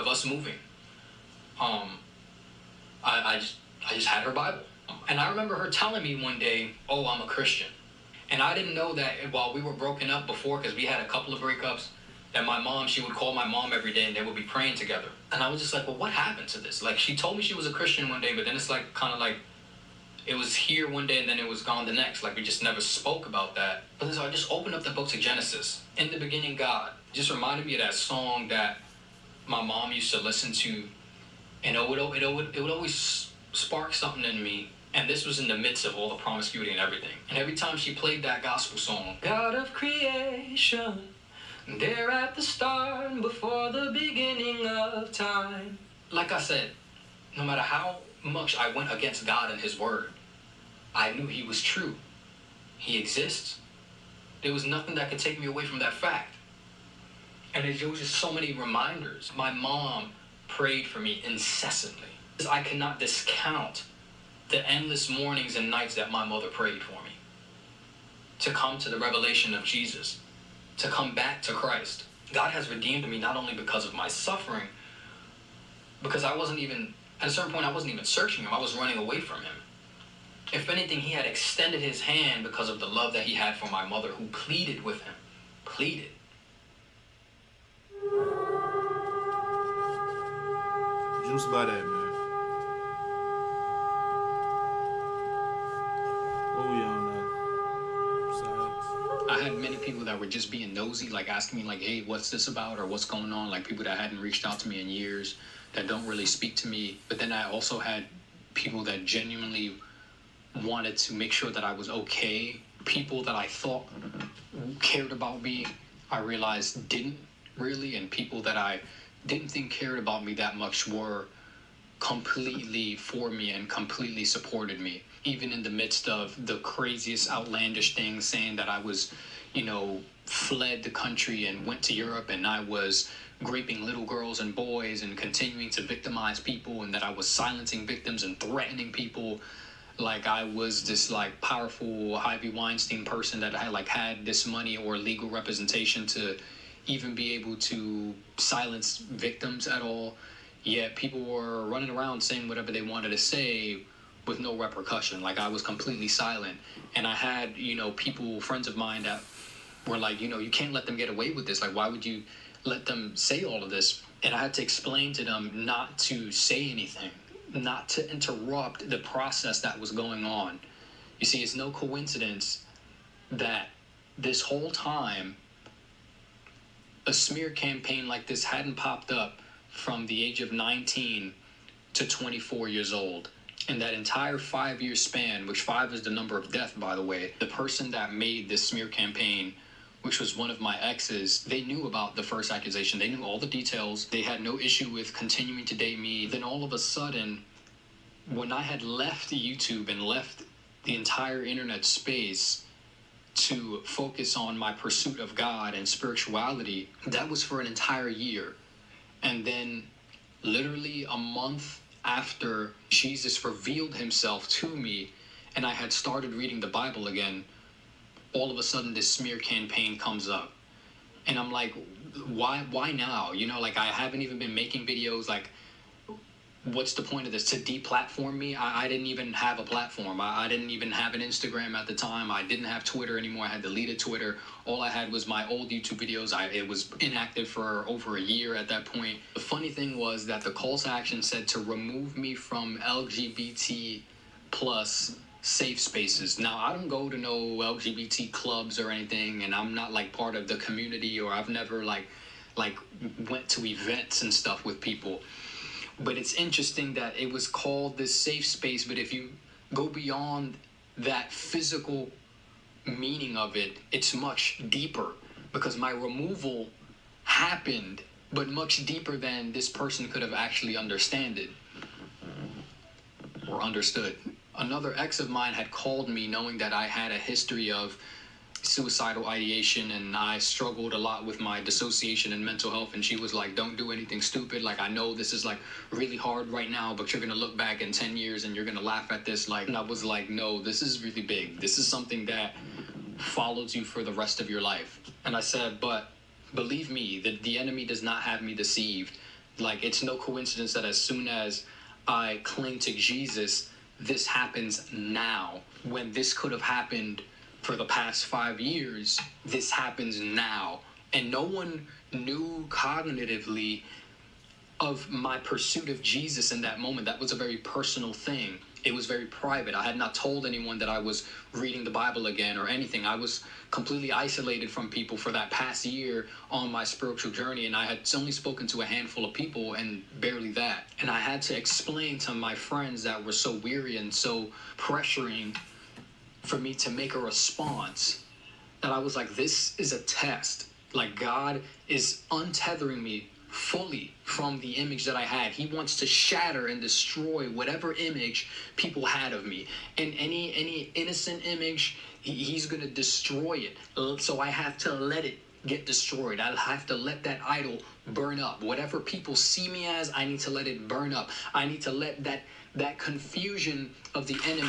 us moving, I just had her Bible. And I remember her telling me one day, oh, I'm a Christian. And I didn't know that while we were broken up before, because we had a couple of breakups, that she would call my mom every day and they would be praying together. And I was just like, well, what happened to this? Like, she told me she was a Christian one day, but then it's like, kind of like, it was here one day and then it was gone the next. Like, we just never spoke about that. But then so I just opened up the book of Genesis. In the beginning, God. It just reminded me of that song that my mom used to listen to. And it would always spark something in me. And this was in the midst of all the promiscuity and everything. And every time she played that gospel song, God of creation, there at the start, before the beginning of time. Like I said, no matter how much I went against God and his word, I knew he was true. He exists. There was nothing that could take me away from that fact. And there was just so many reminders. My mom prayed for me incessantly. I cannot discount the endless mornings and nights that my mother prayed for me to come to the revelation of Jesus, to come back to Christ. God has redeemed me not only because of my suffering, because at a certain point I wasn't even searching him, I was running away from him. If anything, he had extended his hand because of the love that he had for my mother, who pleaded with him. Pleaded. Juice by that, man. What we on now? I had many people that were just being nosy, like asking me, like, hey, what's this about, or what's going on? Like people that hadn't reached out to me in years, that don't really speak to me. But then I also had people that genuinely wanted to make sure that I was okay. People that I thought cared about me, I realized didn't really. And people that I didn't think cared about me that much were completely for me and completely supported me. Even in the midst of the craziest outlandish things, saying that I was, fled the country and went to Europe, and I was raping little girls and boys and continuing to victimize people, and that I was silencing victims and threatening people like I was this powerful Harvey Weinstein person that had this money or legal representation to even be able to silence victims at all. Yet people were running around saying whatever they wanted to say with no repercussion. Like I was completely silent. And I had, people, friends of mine that were like, you can't let them get away with this. Like, why would you let them say all of this? And I had to explain to them not to say anything, not to interrupt the process that was going on. You see, it's no coincidence that this whole time, a smear campaign like this hadn't popped up from the age of 19 to 24 years old. In that entire 5-year span, which 5 is the number of death, by the way, the person that made this smear campaign, which was one of my exes, they knew about the first accusation. They knew all the details. They had no issue with continuing to date me. Then all of a sudden, when I had left YouTube and left the entire internet space to focus on my pursuit of God and spirituality, that was for an entire year. And then literally a month after Jesus revealed himself to me and I had started reading the Bible again, all of a sudden this smear campaign comes up. And I'm like, why now? You know, like, I haven't even been making videos. Like, what's the point of this? To deplatform me? I didn't even have a platform. I didn't even have an Instagram at the time. I didn't have Twitter anymore. I had deleted Twitter. All I had was my old YouTube videos. It was inactive for over a year at that point. The funny thing was that the call to action said to remove me from LGBT plus safe spaces. Now, I don't go to no LGBT clubs or anything, and I'm not like part of the community, or I've never like went to events and stuff with people. But it's interesting that it was called this safe space, but if you go beyond that physical meaning of it, it's much deeper, because my removal happened, but much deeper than this person could have actually understood. Another ex of mine had called me knowing that I had a history of suicidal ideation, and I struggled a lot with my dissociation and mental health, and she was like, don't do anything stupid. Like, I know this is like really hard right now, but you're gonna look back in 10 years and you're gonna laugh at this. Like, and I was like, no, this is really big. This is something that follows you for the rest of your life. And I said, but believe me, the enemy does not have me deceived. Like, it's no coincidence that as soon as I cling to Jesus, this happens now. When this could have happened for the past 5 years, this happens now. And no one knew cognitively of my pursuit of Jesus in that moment. That was a very personal thing. It was very private. I had not told anyone that I was reading the Bible again or anything. I was completely isolated from people for that past year on my spiritual journey, and I had only spoken to a handful of people, and barely that. And I had to explain to my friends that were so weary and so pressuring for me to make a response, that I was like, this is a test. Like, God is untethering me fully from the image that I had. He wants to shatter and destroy whatever image people had of me. And any innocent image, he's going to destroy it. So I have to let it get destroyed. I have to let that idol burn up. Whatever people see me as, I need to let it burn up. I need to let that confusion of the enemy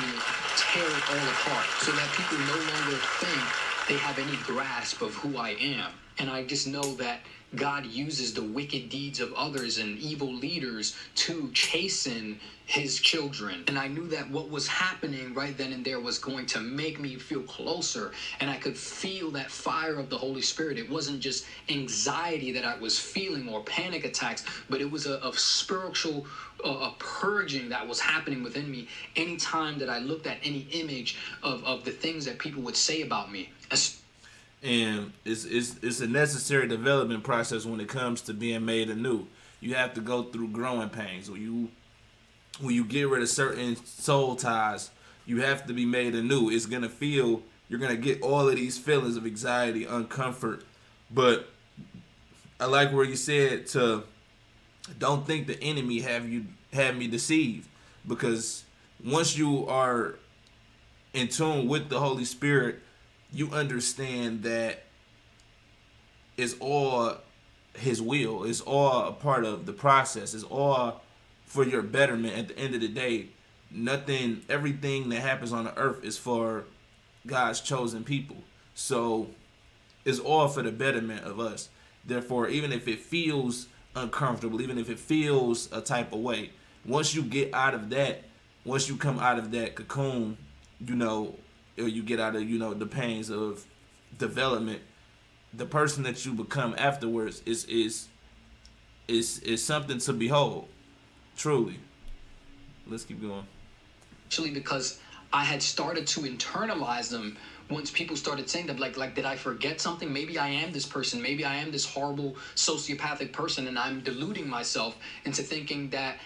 tear it all apart, so that people no longer think they have any grasp of who I am. And I just know that God uses the wicked deeds of others and evil leaders to chasten his children. And I knew that what was happening right then and there was going to make me feel closer. And I could feel that fire of the Holy Spirit. It wasn't just anxiety that I was feeling or panic attacks, but it was a spiritual a purging that was happening within me anytime that I looked at any image of the things that people would say about me. And it's a necessary development process when it comes to being made anew. You have to go through growing pains. When you get rid of certain soul ties, you have to be made anew. It's gonna feel, you're gonna get all of these feelings of anxiety, uncomfort. But I like where you said to don't think the enemy have me deceived, because once you are in tune with the Holy Spirit, you understand that it's all his will. It's all a part of the process. It's all for your betterment. At the end of the day, everything that happens on the earth is for God's chosen people. So it's all for the betterment of us. Therefore, even if it feels uncomfortable, even if it feels a type of way, once you come out of that cocoon, or you get out of, the pains of development, the person that you become afterwards is something to behold. Truly. Let's keep going. Actually, because I had started to internalize them once people started saying that, like, did I forget something? Maybe I am this person. Maybe I am this horrible sociopathic person, and I'm deluding myself into thinking that,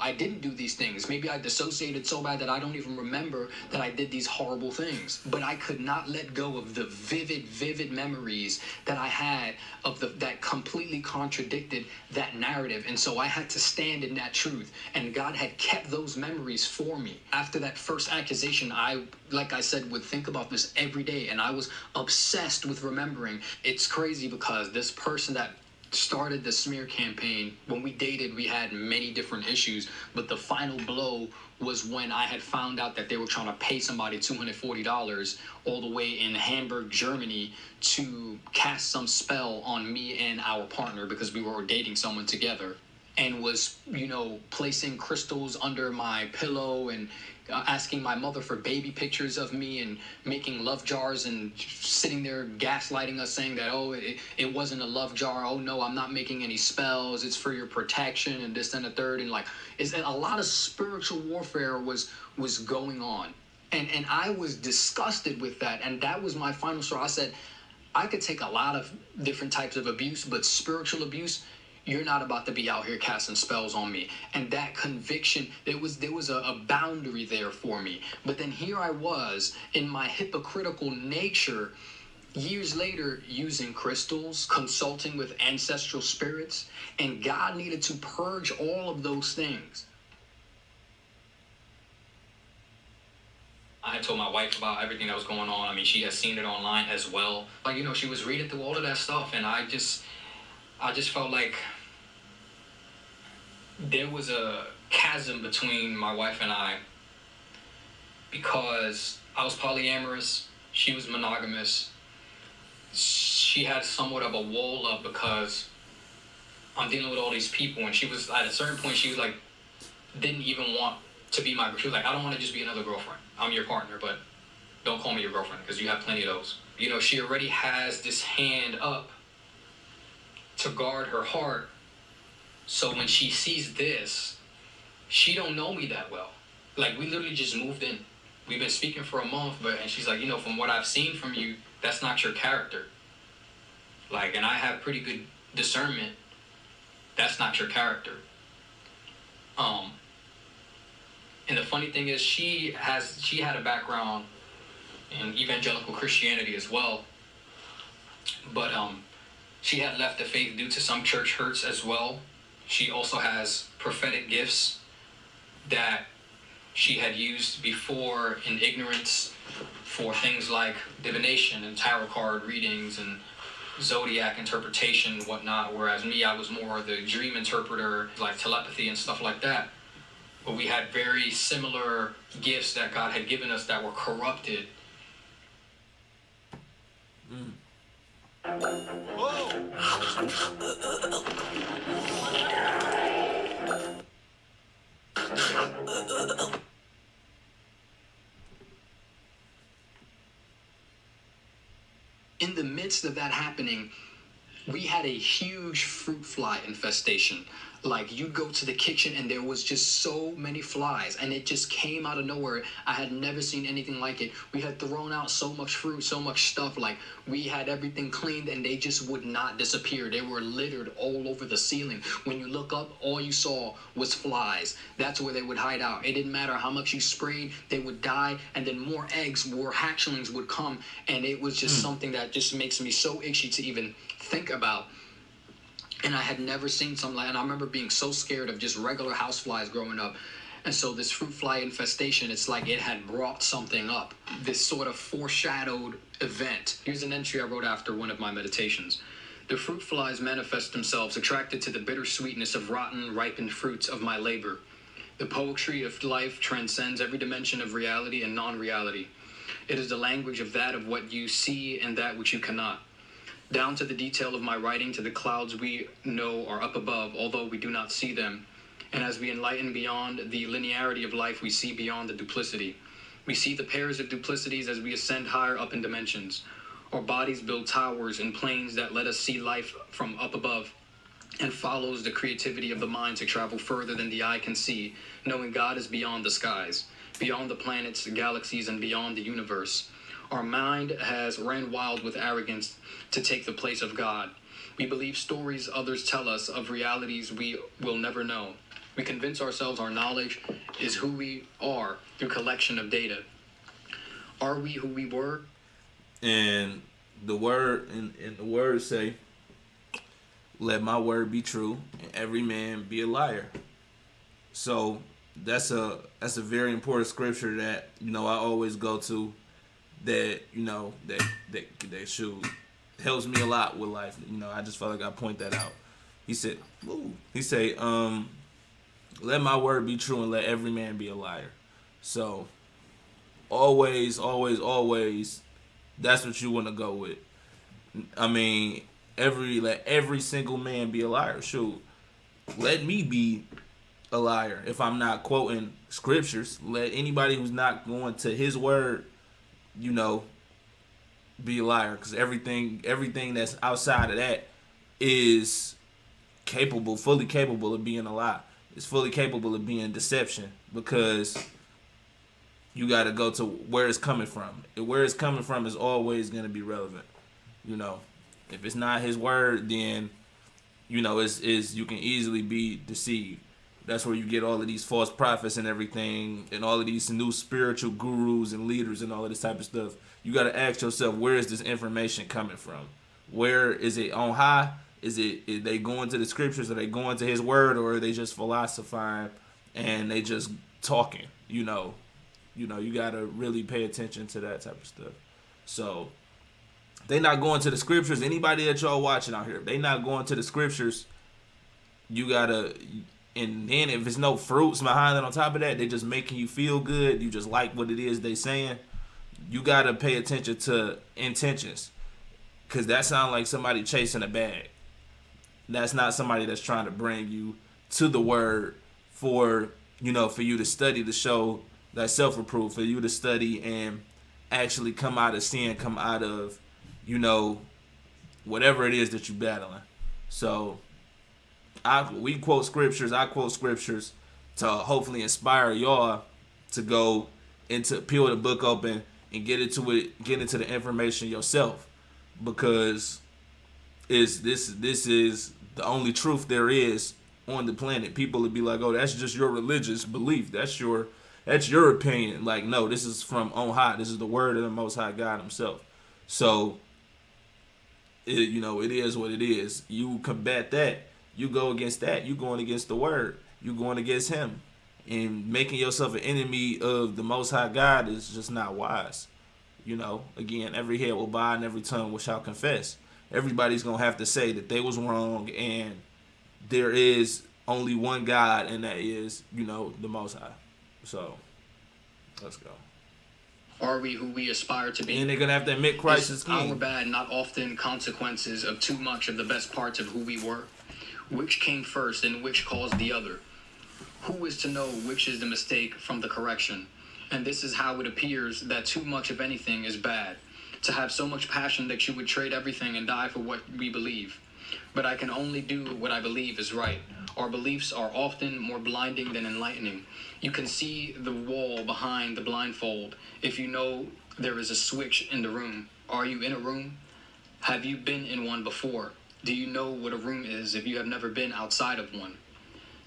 I didn't do these things. Maybe I dissociated so bad that I don't even remember that I did these horrible things. But I could not let go of the vivid memories that I had of that completely contradicted that narrative. And so I had to stand in that truth. And God had kept those memories for me. After that first accusation, like I said, would think about this every day, and I was obsessed with remembering. It's crazy because this person that started the smear campaign. When we dated, we had many different issues, but the final blow was when I had found out that they were trying to pay somebody $240 all the way in Hamburg, Germany, to cast some spell on me and our partner because we were dating someone together, and was, placing crystals under my pillow and asking my mother for baby pictures of me and making love jars and sitting there gaslighting us, saying that, oh, it wasn't a love jar. Oh, no, I'm not making any spells. It's for your protection and this and the third. And a lot of spiritual warfare was going on. And I was disgusted with that. And that was my final straw. I said, I could take a lot of different types of abuse, but spiritual abuse, you're not about to be out here casting spells on me. And that conviction, there was a boundary there for me. But then here I was in my hypocritical nature, years later, using crystals, consulting with ancestral spirits, and God needed to purge all of those things. I had told my wife about everything that was going on. I mean, she has seen it online as well. She was reading through all of that stuff, and I just felt like there was a chasm between my wife and I, because I was polyamorous, she was monogamous. She had somewhat of a wall up because I'm dealing with all these people, and she was, at a certain point, she was like, didn't even want to be my, she was like, I don't want to just be another girlfriend. I'm your partner, but don't call me your girlfriend because you have plenty of those. She already has this hand up to guard her heart. So when she sees this, she don't know me that well. Like, we literally just moved in. We've been speaking for a month, and she's like, from what I've seen from you, that's not your character. And I have pretty good discernment. That's not your character. And the funny thing is, she had a background in evangelical Christianity as well. But she had left the faith due to some church hurts as well. She also has prophetic gifts that she had used before in ignorance for things like divination and tarot card readings and zodiac interpretation and whatnot, whereas me, I was more the dream interpreter, like telepathy and stuff like that. But we had very similar gifts that God had given us that were corrupted. In the midst of that happening, we had a huge fruit fly infestation. You'd go to the kitchen and there was just so many flies, and it just came out of nowhere. I had never seen anything like it. We had thrown out so much fruit, so much stuff. We had everything cleaned and they just would not disappear. They were littered all over the ceiling. When you look up, all you saw was flies. That's where they would hide out. It didn't matter how much you sprayed, they would die, and then more eggs, more hatchlings would come, and it was just something that just makes me so itchy to even think about. And I had never seen something like, and I remember being so scared of just regular houseflies growing up. And so this fruit fly infestation, it's like it had brought something up, this sort of foreshadowed event. Here's an entry I wrote after one of my meditations. The fruit flies manifest themselves, attracted to the bitter sweetness of rotten, ripened fruits of my labor. The poetry of life transcends every dimension of reality and non-reality. It is the language of what you see and that which you cannot. Down to the detail of my writing, to the clouds we know are up above, although we do not see them. And as we enlighten beyond the linearity of life, we see beyond the duplicity. We see the pairs of duplicities as we ascend higher up in dimensions. Our bodies build towers and planes that let us see life from up above, and follows the creativity of the mind to travel further than the eye can see, knowing God is beyond the skies, beyond the planets, the galaxies, and beyond the universe. Our mind has ran wild with arrogance to take the place of God. We believe stories others tell us of realities we will never know. We convince ourselves our knowledge is who we are through collection of data. Are we who we were? And the word and the words say, let my word be true and every man be a liar. So that's a very important scripture that, I always go to, that, that should helps me a lot with life. I just felt like I point that out. He said, let my word be true and let every man be a liar. So always, always, always, that's what you want to go with. I mean, let every single man be a liar. Shoot, let me be a liar if I'm not quoting scriptures. Let anybody who's not going to his word, be a liar. Because everything that's outside of that is fully capable of being a lie. It's fully capable of being deception, because you got to go to where it's coming from. Where it's coming from is always going to be relevant. If it's not his word, then is you can easily be deceived. That's where you get all of these false prophets and everything, and all of these new spiritual gurus and leaders and all of this type of stuff. You got to ask yourself, where is this information coming from? Where is it on high? Is they going to the scriptures? Are they going to his word? Or are they just philosophizing and they just talking? You got to really pay attention to that type of stuff. So they not going to the scriptures. Anybody that y'all watching out here, they not going to the scriptures. You got to, and then if there's no fruits behind it on top of that, they just making you feel good. You just like what it is they saying. You got to pay attention to intentions, because that sounds like somebody chasing a bag. That's not somebody that's trying to bring you to the word for you to study to show that self-reproof, for you to study and actually come out of sin, come out of, whatever it is that you're battling. So we quote scriptures. I quote scriptures to hopefully inspire y'all to go peel the book open and get into the information yourself, because this is the only truth there is on the planet. People would be like, oh, that's just your religious belief. That's your opinion. Like, no, this is from on high. This is the word of the Most High God himself. So, it is what it is. You combat that. You go against that. You going against the word. You going against him. And making yourself an enemy of the Most High God is just not wise. Again, every head will bow and every tongue shall confess. Everybody's going to have to say that they was wrong, and there is only one God, and that is, the Most High. So, let's go. Are we who we aspire to be? And they're going to have to admit Christ is king. Our bad, not often consequences of too much of the best parts of who we were. Which came first and which caused the other? Who is to know which is the mistake from the correction? And this is how it appears that too much of anything is bad. To have so much passion that you would trade everything and die for what we believe. But I can only do what I believe is right. Our beliefs are often more blinding than enlightening. You can see the wall behind the blindfold if you know there is a switch in the room. Are you in a room? Have you been in one before? Do you know what a room is if you have never been outside of one?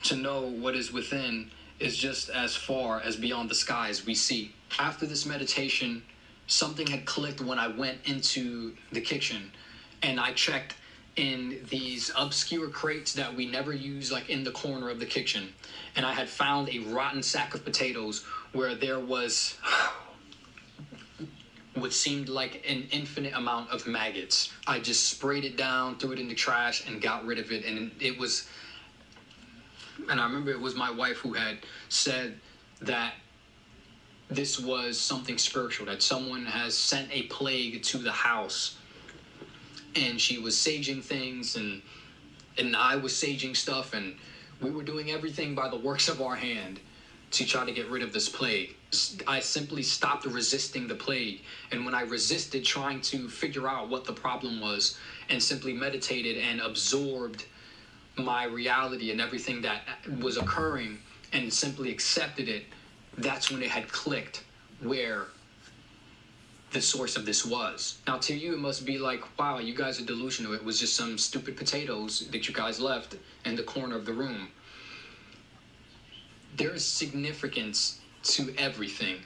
To know what is within is just as far as beyond the skies we see. After this meditation, something had clicked when I went into the kitchen and I checked in these obscure crates that we never use, like in the corner of the kitchen. And I had found a rotten sack of potatoes where there was what seemed like an infinite amount of maggots. I just sprayed it down, threw it in the trash, and got rid of it. And I remember it was my wife who had said that this was something spiritual, that someone has sent a plague to the house. And she was saging things, and I was saging stuff, and we were doing everything by the works of our hand to try to get rid of this plague. I simply stopped resisting the plague. And when I resisted trying to figure out what the problem was and simply meditated and absorbed my reality and everything that was occurring and simply accepted it, that's when it had clicked where the source of this was. Now, to you, it must be like, wow, you guys are delusional. It was just some stupid potatoes that you guys left in the corner of the room. There is significance to everything.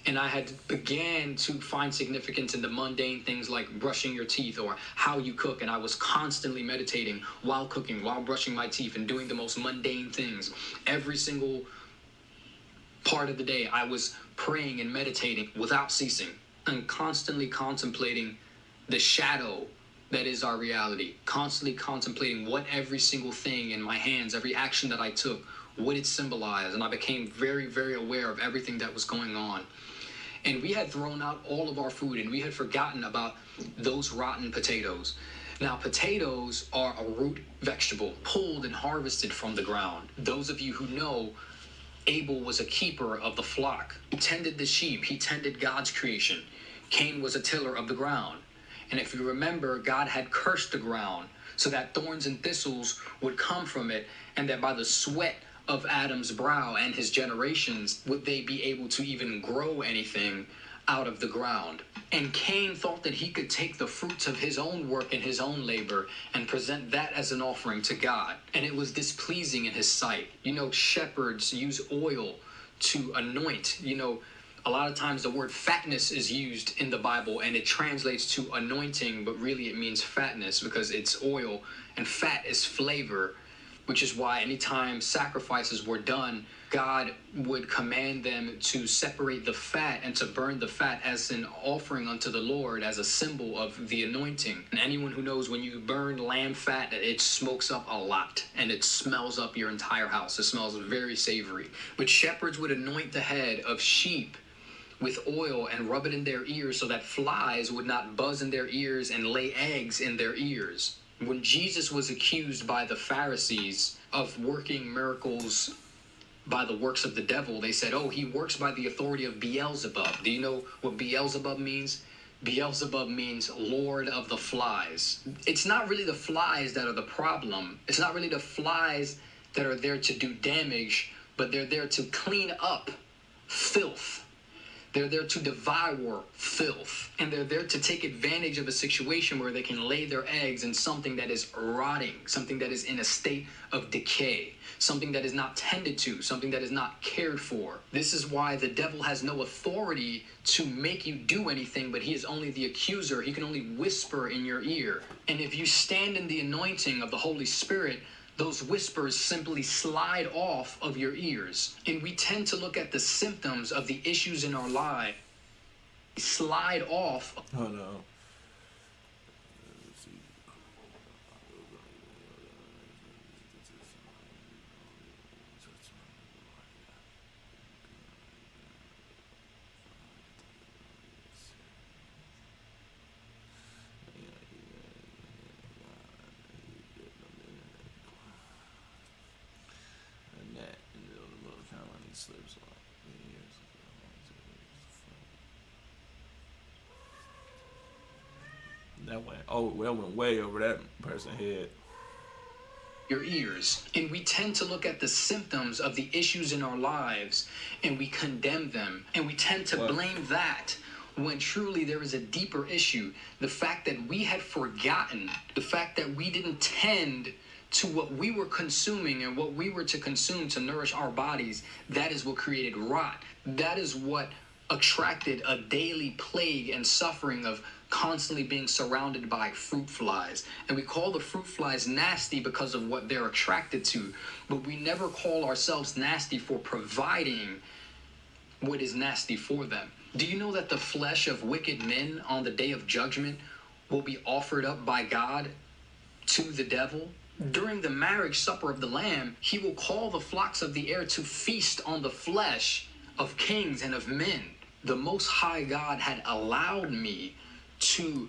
And I had began to find significance in the mundane things like brushing your teeth or how you cook. And I was constantly meditating while cooking, while brushing my teeth, and doing the most mundane things. Every single part of the day, I was praying and meditating without ceasing and constantly contemplating the shadow that is our reality. Constantly contemplating what every single thing in my hands, every action that I took, what it symbolized. And I became very, very aware of everything that was going on. And we had thrown out all of our food, and we had forgotten about those rotten potatoes. Now, potatoes are a root vegetable pulled and harvested from the ground. Those of you who know, Abel was a keeper of the flock. He tended the sheep. He tended God's creation. Cain was a tiller of the ground. And if you remember, God had cursed the ground so that thorns and thistles would come from it, and that by the sweat of Adam's brow and his generations would they be able to even grow anything out of the ground. And Cain thought that he could take the fruits of his own work and his own labor and present that as an offering to God. And it was displeasing in his sight. You know, shepherds use oil to anoint. You know, a lot of times the word fatness is used in the Bible, and it translates to anointing, but really it means fatness because it's oil, and fat is flavor, which is why anytime sacrifices were done, God would command them to separate the fat and to burn the fat as an offering unto the Lord, as a symbol of the anointing. And anyone who knows, when you burn lamb fat, it smokes up a lot and it smells up your entire house. It smells very savory. But shepherds would anoint the head of sheep with oil and rub it in their ears so that flies would not buzz in their ears and lay eggs in their ears. When Jesus was accused by the Pharisees of working miracles by the works of the devil, they said, oh, he works by the authority of Beelzebub. Do you know what Beelzebub means? Beelzebub means Lord of the Flies. It's not really the flies that are the problem. It's not really the flies that are there to do damage, but they're there to clean up filth. They're there to devour filth, and they're there to take advantage of a situation where they can lay their eggs in something that is rotting, something that is in a state of decay, something that is not tended to, something that is not cared for. This is why the devil has no authority to make you do anything, but he is only the accuser. He can only whisper in your ear. And if you stand in the anointing of the Holy Spirit, those whispers simply slide off of your ears. And we tend to look at the symptoms of the issues in our life. Slide off. Oh no. Slips that went way over that person's head. Your ears. And we tend to look at the symptoms of the issues in our lives and we condemn them, and we tend to blame that when truly there is a deeper issue. The fact that we had forgotten, the fact that we didn't tend to what we were consuming and what we were to consume to nourish our bodies, that is what created rot. That is what attracted a daily plague and suffering of constantly being surrounded by fruit flies. And we call the fruit flies nasty because of what they're attracted to, but we never call ourselves nasty for providing what is nasty for them. Do you know that the flesh of wicked men on the day of judgment will be offered up by God to the devil? During the marriage supper of the Lamb, he will call the flocks of the air to feast on the flesh of kings and of men. The Most High God had allowed me to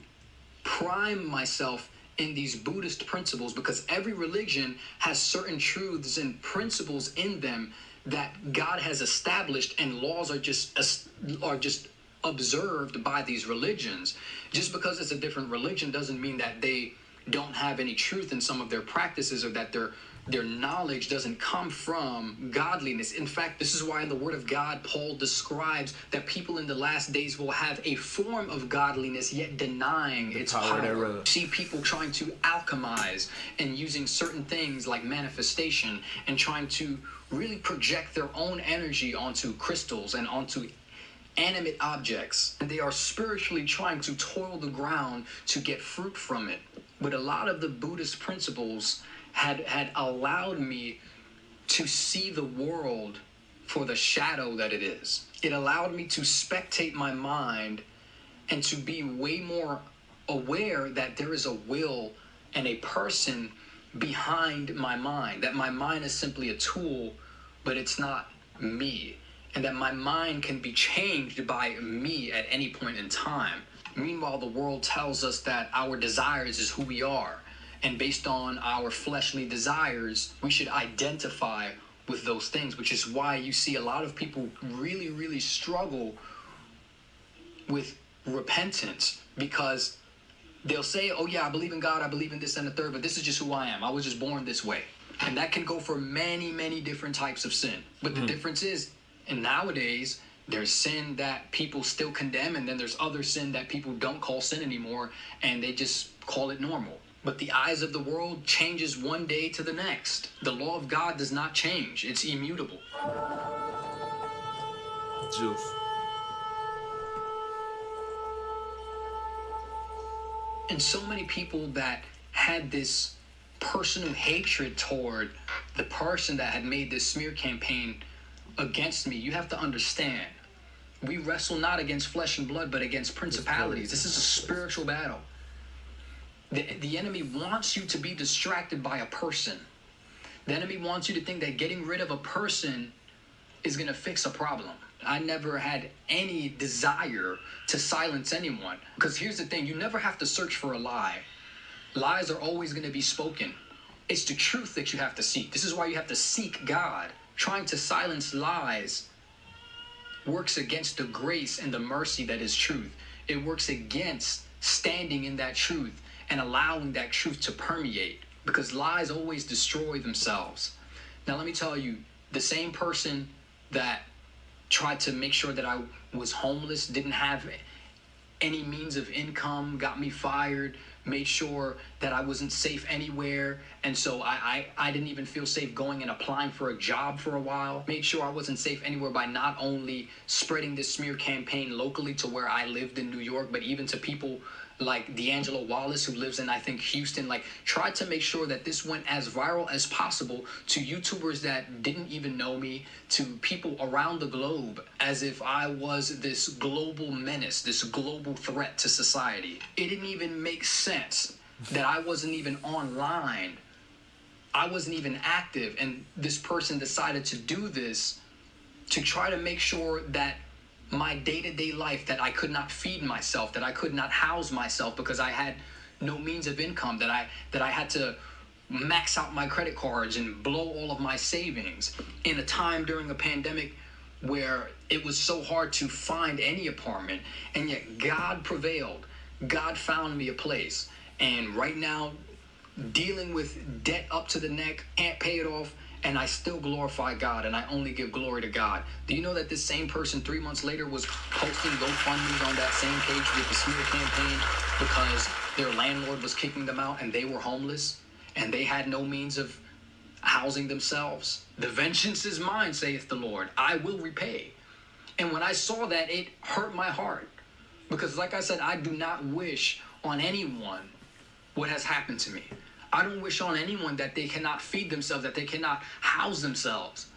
prime myself in these Buddhist principles, because every religion has certain truths and principles in them that God has established, and laws are just observed by these religions. Just because it's a different religion doesn't mean that they don't have any truth in some of their practices, or that their knowledge doesn't come from godliness. In fact, this is why in the Word of God, Paul describes that people in the last days will have a form of godliness, yet denying its power. See people trying to alchemize and using certain things like manifestation and trying to really project their own energy onto crystals and onto animate objects. And they are spiritually trying to toil the ground to get fruit from it. But a lot of the Buddhist principles had allowed me to see the world for the shadow that it is. It allowed me to spectate my mind and to be way more aware that there is a will and a person behind my mind, that my mind is simply a tool, but it's not me, and that my mind can be changed by me at any point in time. Meanwhile, the world tells us that our desires is who we are, and based on our fleshly desires, we should identify with those things, which is why you see a lot of people really, really struggle with repentance, because they'll say, oh yeah, I believe in God, I believe in this and the third, but this is just who I am. I was just born this way. And that can go for many, many different types of sin. But the difference is, and nowadays, there's sin that people still condemn, and then there's other sin that people don't call sin anymore, and they just call it normal. But the eyes of the world changes one day to the next. The law of God does not change. It's immutable. Juice. And so many people that had this personal hatred toward the person that had made this smear campaign against me, you have to understand, we wrestle not against flesh and blood, but against principalities. This is a spiritual battle. The enemy wants you to be distracted by a person. The enemy wants you to think that getting rid of a person is going to fix a problem. I never had any desire to silence anyone. Because here's the thing, you never have to search for a lie. Lies are always going to be spoken. It's the truth that you have to seek. This is why you have to seek God. Trying to silence lies works against the grace and the mercy that is truth. It works against standing in that truth and allowing that truth to permeate, because lies always destroy themselves. Now let me tell you, the same person that tried to make sure that I was homeless, didn't have any means of income, got me fired, made sure that I wasn't safe anywhere, and so I didn't even feel safe going and applying for a job for a while, made sure I wasn't safe anywhere by not only spreading this smear campaign locally to where I lived in New York, but even to people like D'Angelo Wallace, who lives in, I think, Houston, like, tried to make sure that this went as viral as possible to YouTubers that didn't even know me, to people around the globe, as if I was this global menace, this global threat to society. It didn't even make sense that I wasn't even online. I wasn't even active, and this person decided to do this to try to make sure that my day-to-day life, that I could not feed myself, that I could not house myself because I had no means of income, that I had to max out my credit cards and blow all of my savings in a time during a pandemic where it was so hard to find any apartment. And yet God prevailed. God found me a place. And right now, dealing with debt up to the neck, can't pay it off, and I still glorify God, and I only give glory to God. Do you know that this same person 3 months later was posting GoFundMes on that same page with the smear campaign because their landlord was kicking them out and they were homeless and they had no means of housing themselves? The vengeance is mine, saith the Lord. I will repay. And when I saw that, it hurt my heart, because like I said, I do not wish on anyone what has happened to me. I don't wish on anyone that they cannot feed themselves, that they cannot house themselves.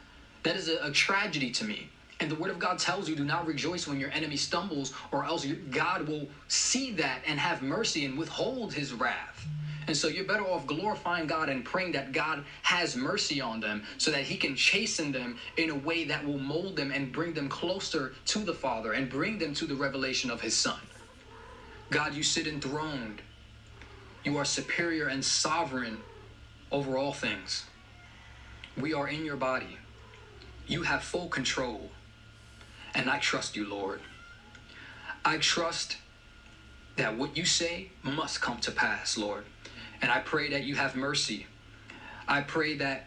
That is a tragedy to me. And the word of God tells you, do not rejoice when your enemy stumbles, or else God will see that and have mercy and withhold his wrath. And so you're better off glorifying God and praying that God has mercy on them so that he can chasten them in a way that will mold them and bring them closer to the Father and bring them to the revelation of his Son. God, you sit enthroned. You are superior and sovereign over all things. We are in your body. You have full control. And I trust you, Lord. I trust that what you say must come to pass, Lord. And I pray that you have mercy. I pray that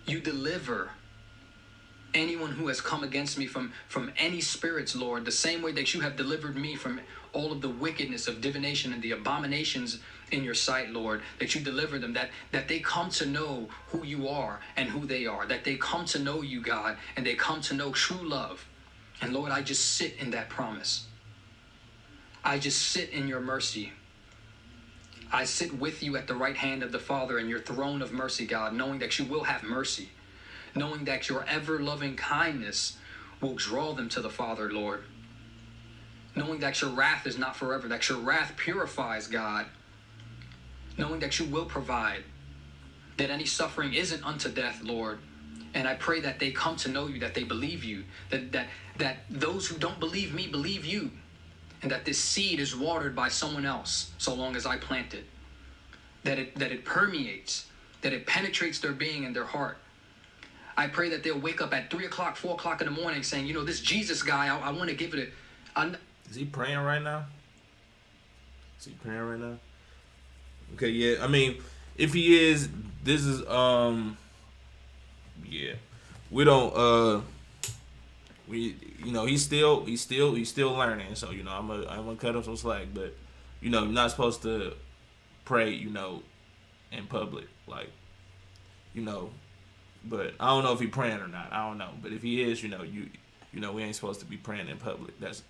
you deliver anyone who has come against me from any spirits, Lord, the same way that you have delivered me from all of the wickedness of divination and the abominations in your sight, Lord, that you deliver them, that they come to know who you are and who they are, that they come to know you, God, and they come to know true love. And Lord, I just sit in that promise. I just sit in your mercy. I sit with you at the right hand of the Father in your throne of mercy, God, knowing that you will have mercy, knowing that your ever-loving kindness will draw them to the Father, Lord. knowing that your wrath is not forever, that your wrath purifies, God, knowing that you will provide, that any suffering isn't unto death, Lord. And I pray that they come to know you, that they believe you, that those who don't believe me believe you, and that this seed is watered by someone else so long as I plant it, that it permeates, that it penetrates their being and their heart. I pray that they'll wake up at 3 o'clock, 4 o'clock in the morning saying, you know, this Jesus guy, I want to give it Is he praying right now? Is he praying right now? Okay, yeah. I mean, if he is, this is yeah. We don't he's still learning. So, you know, I'm gonna cut him some slack, but you know, you're not supposed to pray, you know, in public, like, you know. But I don't know if he praying or not. I don't know. But if he is, you know, we ain't supposed to be praying in public. That's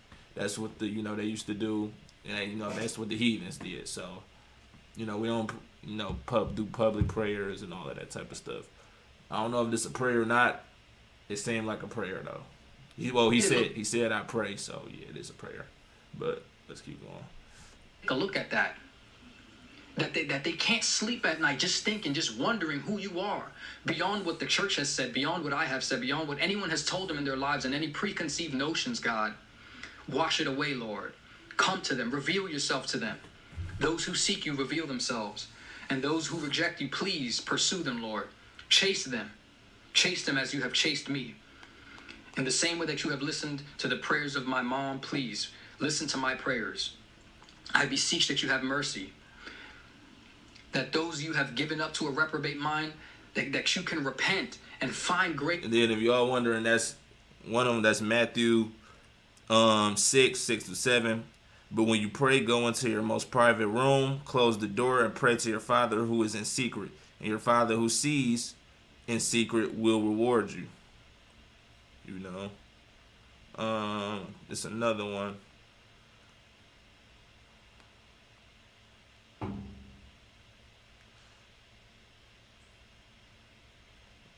what they used to do, and you know, that's what the heathens did. So, you know, we don't, you know, do public prayers and all of that type of stuff. I don't know if this is a prayer or not. It seemed like a prayer though. He said I pray, so yeah, it is a prayer. But let's keep going. take a look at that. That they can't sleep at night just thinking, just wondering who you are. Beyond what the church has said, beyond what I have said, beyond what anyone has told them in their lives and any preconceived notions, God. Wash it away, Lord. Come to them. Reveal yourself to them. Those who seek you, reveal themselves. And those who reject you, please pursue them, Lord. Chase them. Chase them as you have chased me. In the same way that you have listened to the prayers of my mom, please listen to my prayers. I beseech that you have mercy. That those you have given up to a reprobate mind, that you can repent and find grace. And then if y'all wondering, that's one of them. That's Matthew 6:6-7. But when you pray, go into your most private room, close the door, and pray to your Father who is in secret. And your Father who sees in secret will reward you. You know. It's another one.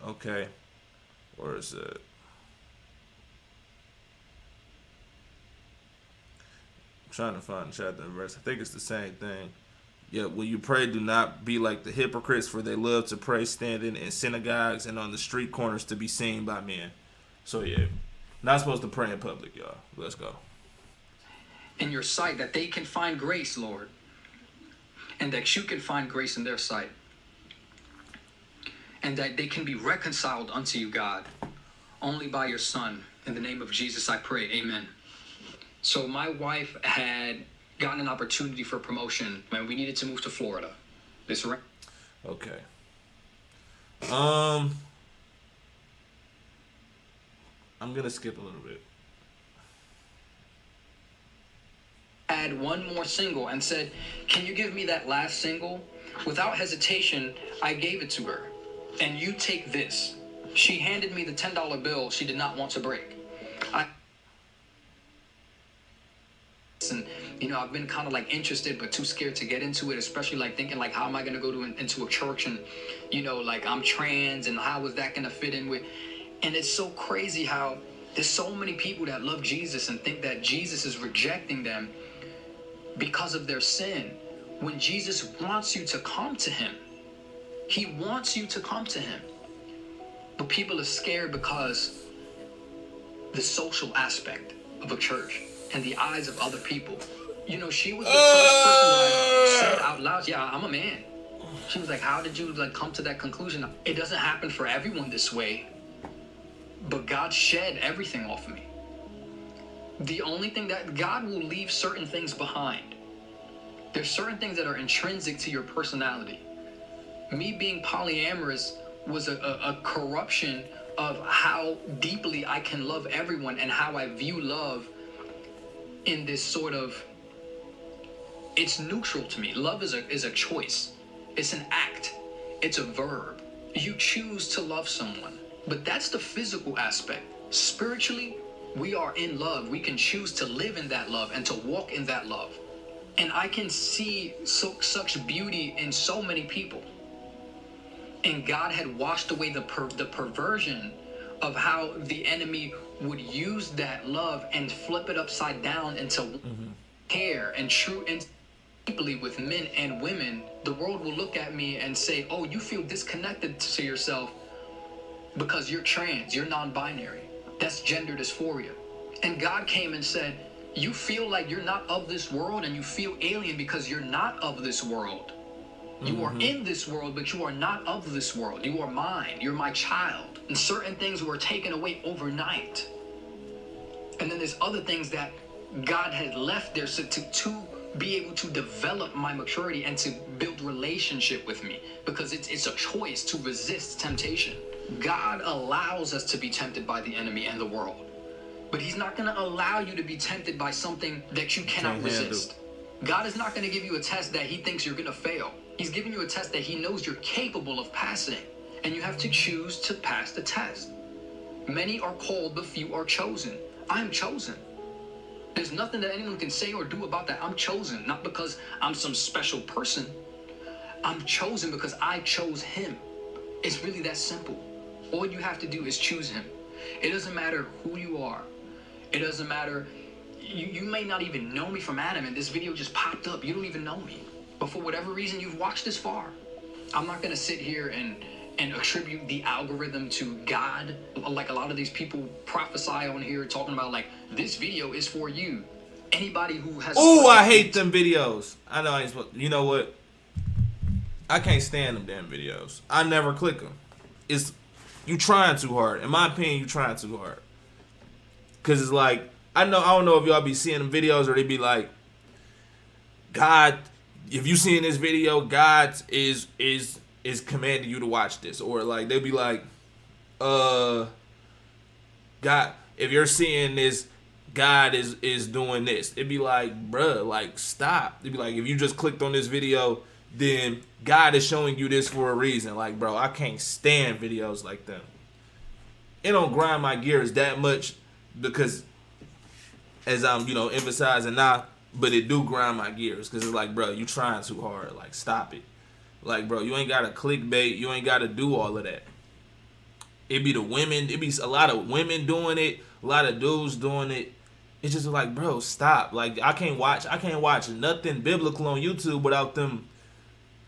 Okay. Where is it? I'm trying to find chapter and verse. I think it's the same thing. Yeah, when you pray, do not be like the hypocrites, for they love to pray standing in synagogues and on the street corners to be seen by men. So yeah, not supposed to pray in public, y'all. Let's go. In your sight, that they can find grace, Lord. And that you can find grace in their sight. And that they can be reconciled unto you, God, only by your Son. In the name of Jesus, I pray. Amen. So my wife had gotten an opportunity for promotion when we needed to move to Florida. Okay. I'm gonna skip a little bit. Add one more single and said, can you give me that last single? Without hesitation, I gave it to her. And you take this. She handed me the $10 bill she did not want to break. And you know, I've been kind of like interested but too scared to get into it, especially like thinking like, how am I going to go into a church and, you know, like I'm trans and how is that going to fit in with. And it's so crazy how there's so many people that love Jesus and think that Jesus is rejecting them because of their sin, when Jesus wants you to come to him. He wants you to come to him. But people are scared because the social aspect of a church and the eyes of other people. You know, she was the first person that said out loud, yeah, I'm a man. She was like, how did you like come to that conclusion? It doesn't happen for everyone this way, but God shed everything off of me. The only thing that God will leave certain things behind. There's certain things that are intrinsic to your personality. Me being polyamorous was a corruption of how deeply I can love everyone and how I view love in this sort of, it's neutral to me. Love is a choice. It's an act. It's a verb. You choose to love someone, but that's the physical aspect. Spiritually, we are in love. We can choose to live in that love and to walk in that love. And I can see such beauty in so many people. And God had washed away the perversion of how the enemy would use that love and flip it upside down into care and true and deeply with men and women, the world will look at me and say, oh, you feel disconnected to yourself because you're trans, you're non-binary. That's gender dysphoria. And God came and said, you feel like you're not of this world and you feel alien because you're not of this world. You are in this world, but you are not of this world. You are mine. You're my child. And certain things were taken away overnight. And then there's other things that God had left there so to be able to develop my maturity and to build relationship with me, because it's a choice to resist temptation. God allows us to be tempted by the enemy and the world, but he's not going to allow you to be tempted by something that you cannot resist. God is not going to give you a test that he thinks you're going to fail. He's giving you a test that he knows you're capable of passing, and you have to choose to pass the test. Many are called, but few are chosen. I'm chosen. There's nothing that anyone can say or do about that. I'm chosen, not because I'm some special person. I'm chosen because I chose him. It's really that simple. All you have to do is choose him. It doesn't matter who you are. It doesn't matter. You may not even know me from Adam, and this video just popped up. You don't even know me. But for whatever reason, you've watched this far. I'm not going to sit here and attribute the algorithm to God, like a lot of these people prophesy on here talking about, like, this video is for you. Anybody who has... Oh, I hate them videos. I know I ain't supposed... You know what? I can't stand them damn videos. I never click them. It's... You trying too hard. In my opinion, you trying too hard. Because it's like... I don't know if y'all be seeing them videos or they be like, God... If you see in this video, God is commanding you to watch this. Or like they'll be like, God, if you're seeing this, God is doing this. It'd be like, bruh, like stop. It'd be like, if you just clicked on this video, then God is showing you this for a reason. Like, bro, I can't stand videos like them. It don't grind my gears that much because as I'm, emphasizing now, but it do grind my gears because it's like, bro, you trying too hard. Like, stop it. Like, bro, you ain't got to clickbait. You ain't got to do all of that. It be the women. It be a lot of women doing it. A lot of dudes doing it. It's just like, bro, stop. Like, I can't watch nothing biblical on YouTube without them,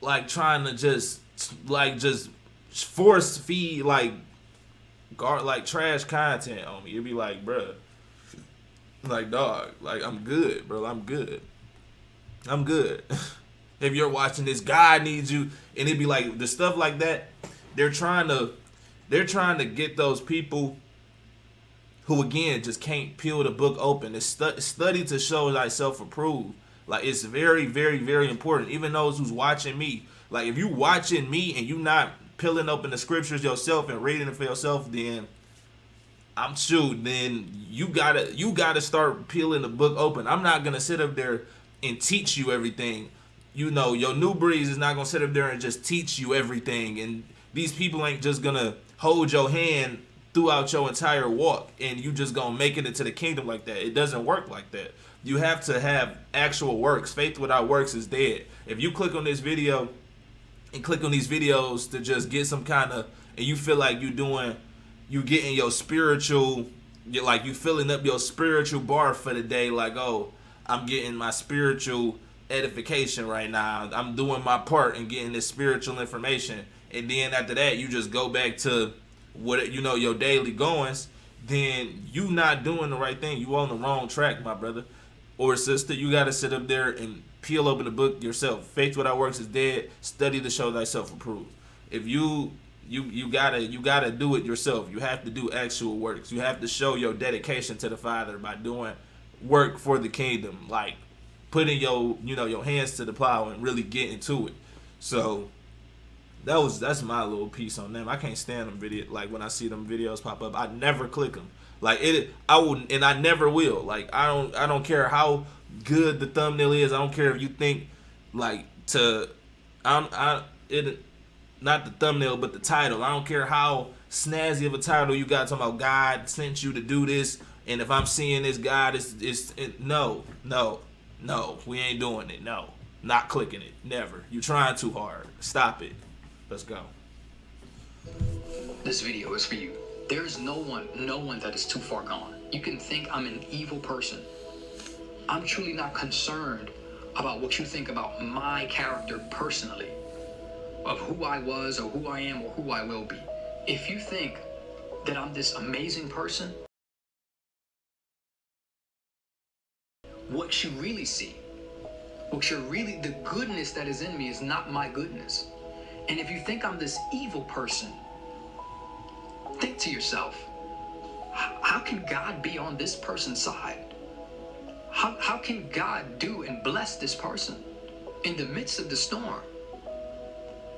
like, trying to just force feed, like trash content on me. It'd be like, bro. Like, dog, like, I'm good, bro. I'm good. If you're watching this, God needs you. And it'd be like, the stuff like that, they're trying to get those people who, again, just can't peel the book open. It's study to show thyself approved. Like, it's very, very, very important. Even those who's watching me. Like, if you watching me and you not peeling open the scriptures yourself and reading it for yourself, then I'm sure then you gotta start peeling the book open. I'm not gonna sit up there and teach you everything. Your new breeze is not gonna sit up there and just teach you everything. And these people ain't just gonna hold your hand throughout your entire walk and you just gonna make it into the kingdom like that. It doesn't work like that. You have to have actual works. Faith without works is dead. If you click on this video and click on these videos to just get some kind of, and you feel like you getting your spiritual, you filling up your spiritual bar for the day. Like, oh, I'm getting my spiritual edification right now. I'm doing my part and getting this spiritual information. And then after that, you just go back to your daily goings. Then you not doing the right thing. You on the wrong track, my brother or sister. You got to sit up there and peel open the book yourself. Faith without works is dead. Study to show thyself approved. If you gotta do it yourself. You have to do actual works. You have to show your dedication to the Father by doing work for the kingdom, like putting your hands to the plow and really getting to it. So that's my little piece on them. I can't stand them video. Like when I see them videos pop up, I never click them. Like I wouldn't, and I never will. Like I don't care how good the thumbnail is. I don't care if you think not the thumbnail, but the title. I don't care how snazzy of a title you got talking about God sent you to do this, and if I'm seeing this God, no, we ain't doing it. No, not clicking it. Never. You trying too hard. Stop it. Let's go. This video is for you. There is no one that is too far gone. You can think I'm an evil person. I'm truly not concerned about what you think about my character personally, of who I was or who I am or who I will be. If you think that I'm this amazing person, what you really see, the goodness that is in me is not my goodness. And if you think I'm this evil person, think to yourself, how can God be on this person's side? How can God do and bless this person in the midst of the storm?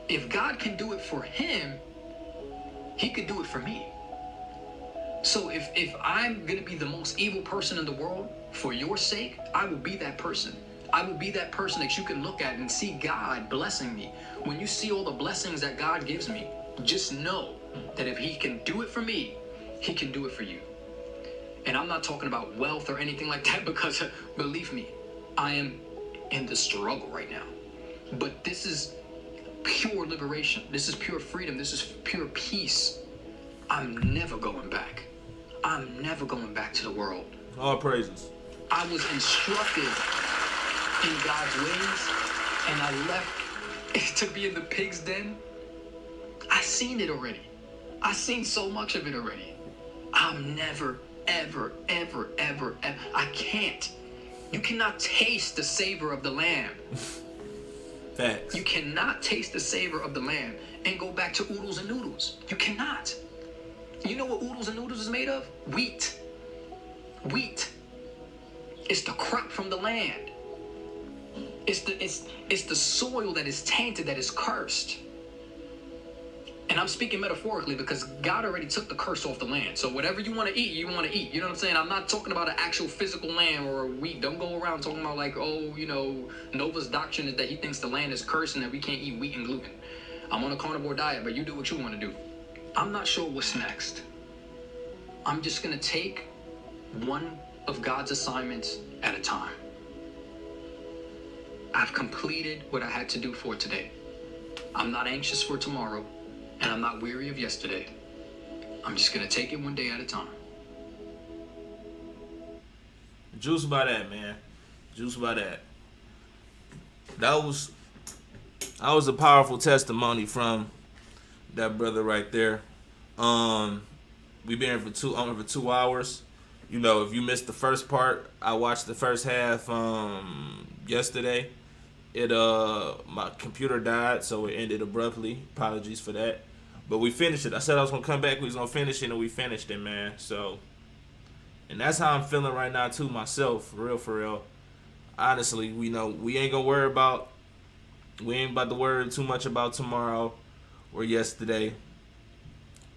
If God can do it for him, he could do it for me. So if I'm going to be the most evil person in the world, for your sake, I will be that person. I will be that person that you can look at and see God blessing me. When you see all the blessings that God gives me, just know that if he can do it for me, he can do it for you. And I'm not talking about wealth or anything like that, because believe me, I am in the struggle right now. But this is pure liberation. This is pure freedom. This is pure peace. I'm never going back. I'm never going back to the world. All praises. I was instructed in God's ways, and I left to be in the pig's den. I seen it already. I seen so much of it already. I'm never, ever, ever, ever, ever. I can't. You cannot taste the savor of the lamb. Facts. You cannot taste the savor of the lamb and go back to oodles and noodles. You cannot. You know what oodles and noodles is made of? Wheat. Wheat. It's the crop from the land. It's the soil that is tainted, that is cursed. And I'm speaking metaphorically because God already took the curse off the land. So whatever you want to eat, you want to eat. You know what I'm saying? I'm not talking about an actual physical land or a wheat. Don't go around talking about like, oh, you know, Nova's doctrine is that he thinks the land is cursed and that we can't eat wheat and gluten. I'm on a carnivore diet, but you do what you want to do. I'm not sure what's next. I'm just going to take one of God's assignments at a time. I've completed what I had to do for today. I'm not anxious for tomorrow, and I'm not weary of yesterday. I'm just going to take it one day at a time. Juice by that, man. Juice by that. That was a powerful testimony from that brother right there. We've been here for 2 hours. You know, if you missed the first part, I watched the first half yesterday. My computer died, so it ended abruptly. Apologies for that. But we finished it. I said I was gonna come back, we was gonna finish it, and we finished it, man. So, and that's how I'm feeling right now too, myself, for real. Honestly, we ain't about to worry too much about tomorrow or yesterday.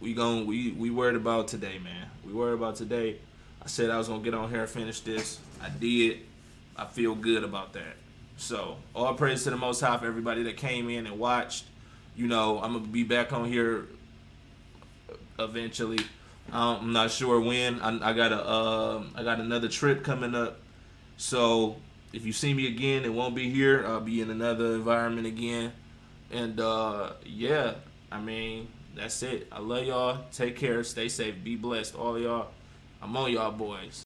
We worried about today, man. We worried about today. I said I was gonna get on here and finish this. I did. I feel good about that. So, all praise to the Most High for everybody that came in and watched. You know, I'm gonna be back on here eventually. I'm not sure when. I got another trip coming up. So if you see me again, it won't be here. I'll be in another environment again. And yeah, I mean, that's it. I love y'all. Take care. Stay safe. Be blessed. All of y'all. I'm on y'all boys.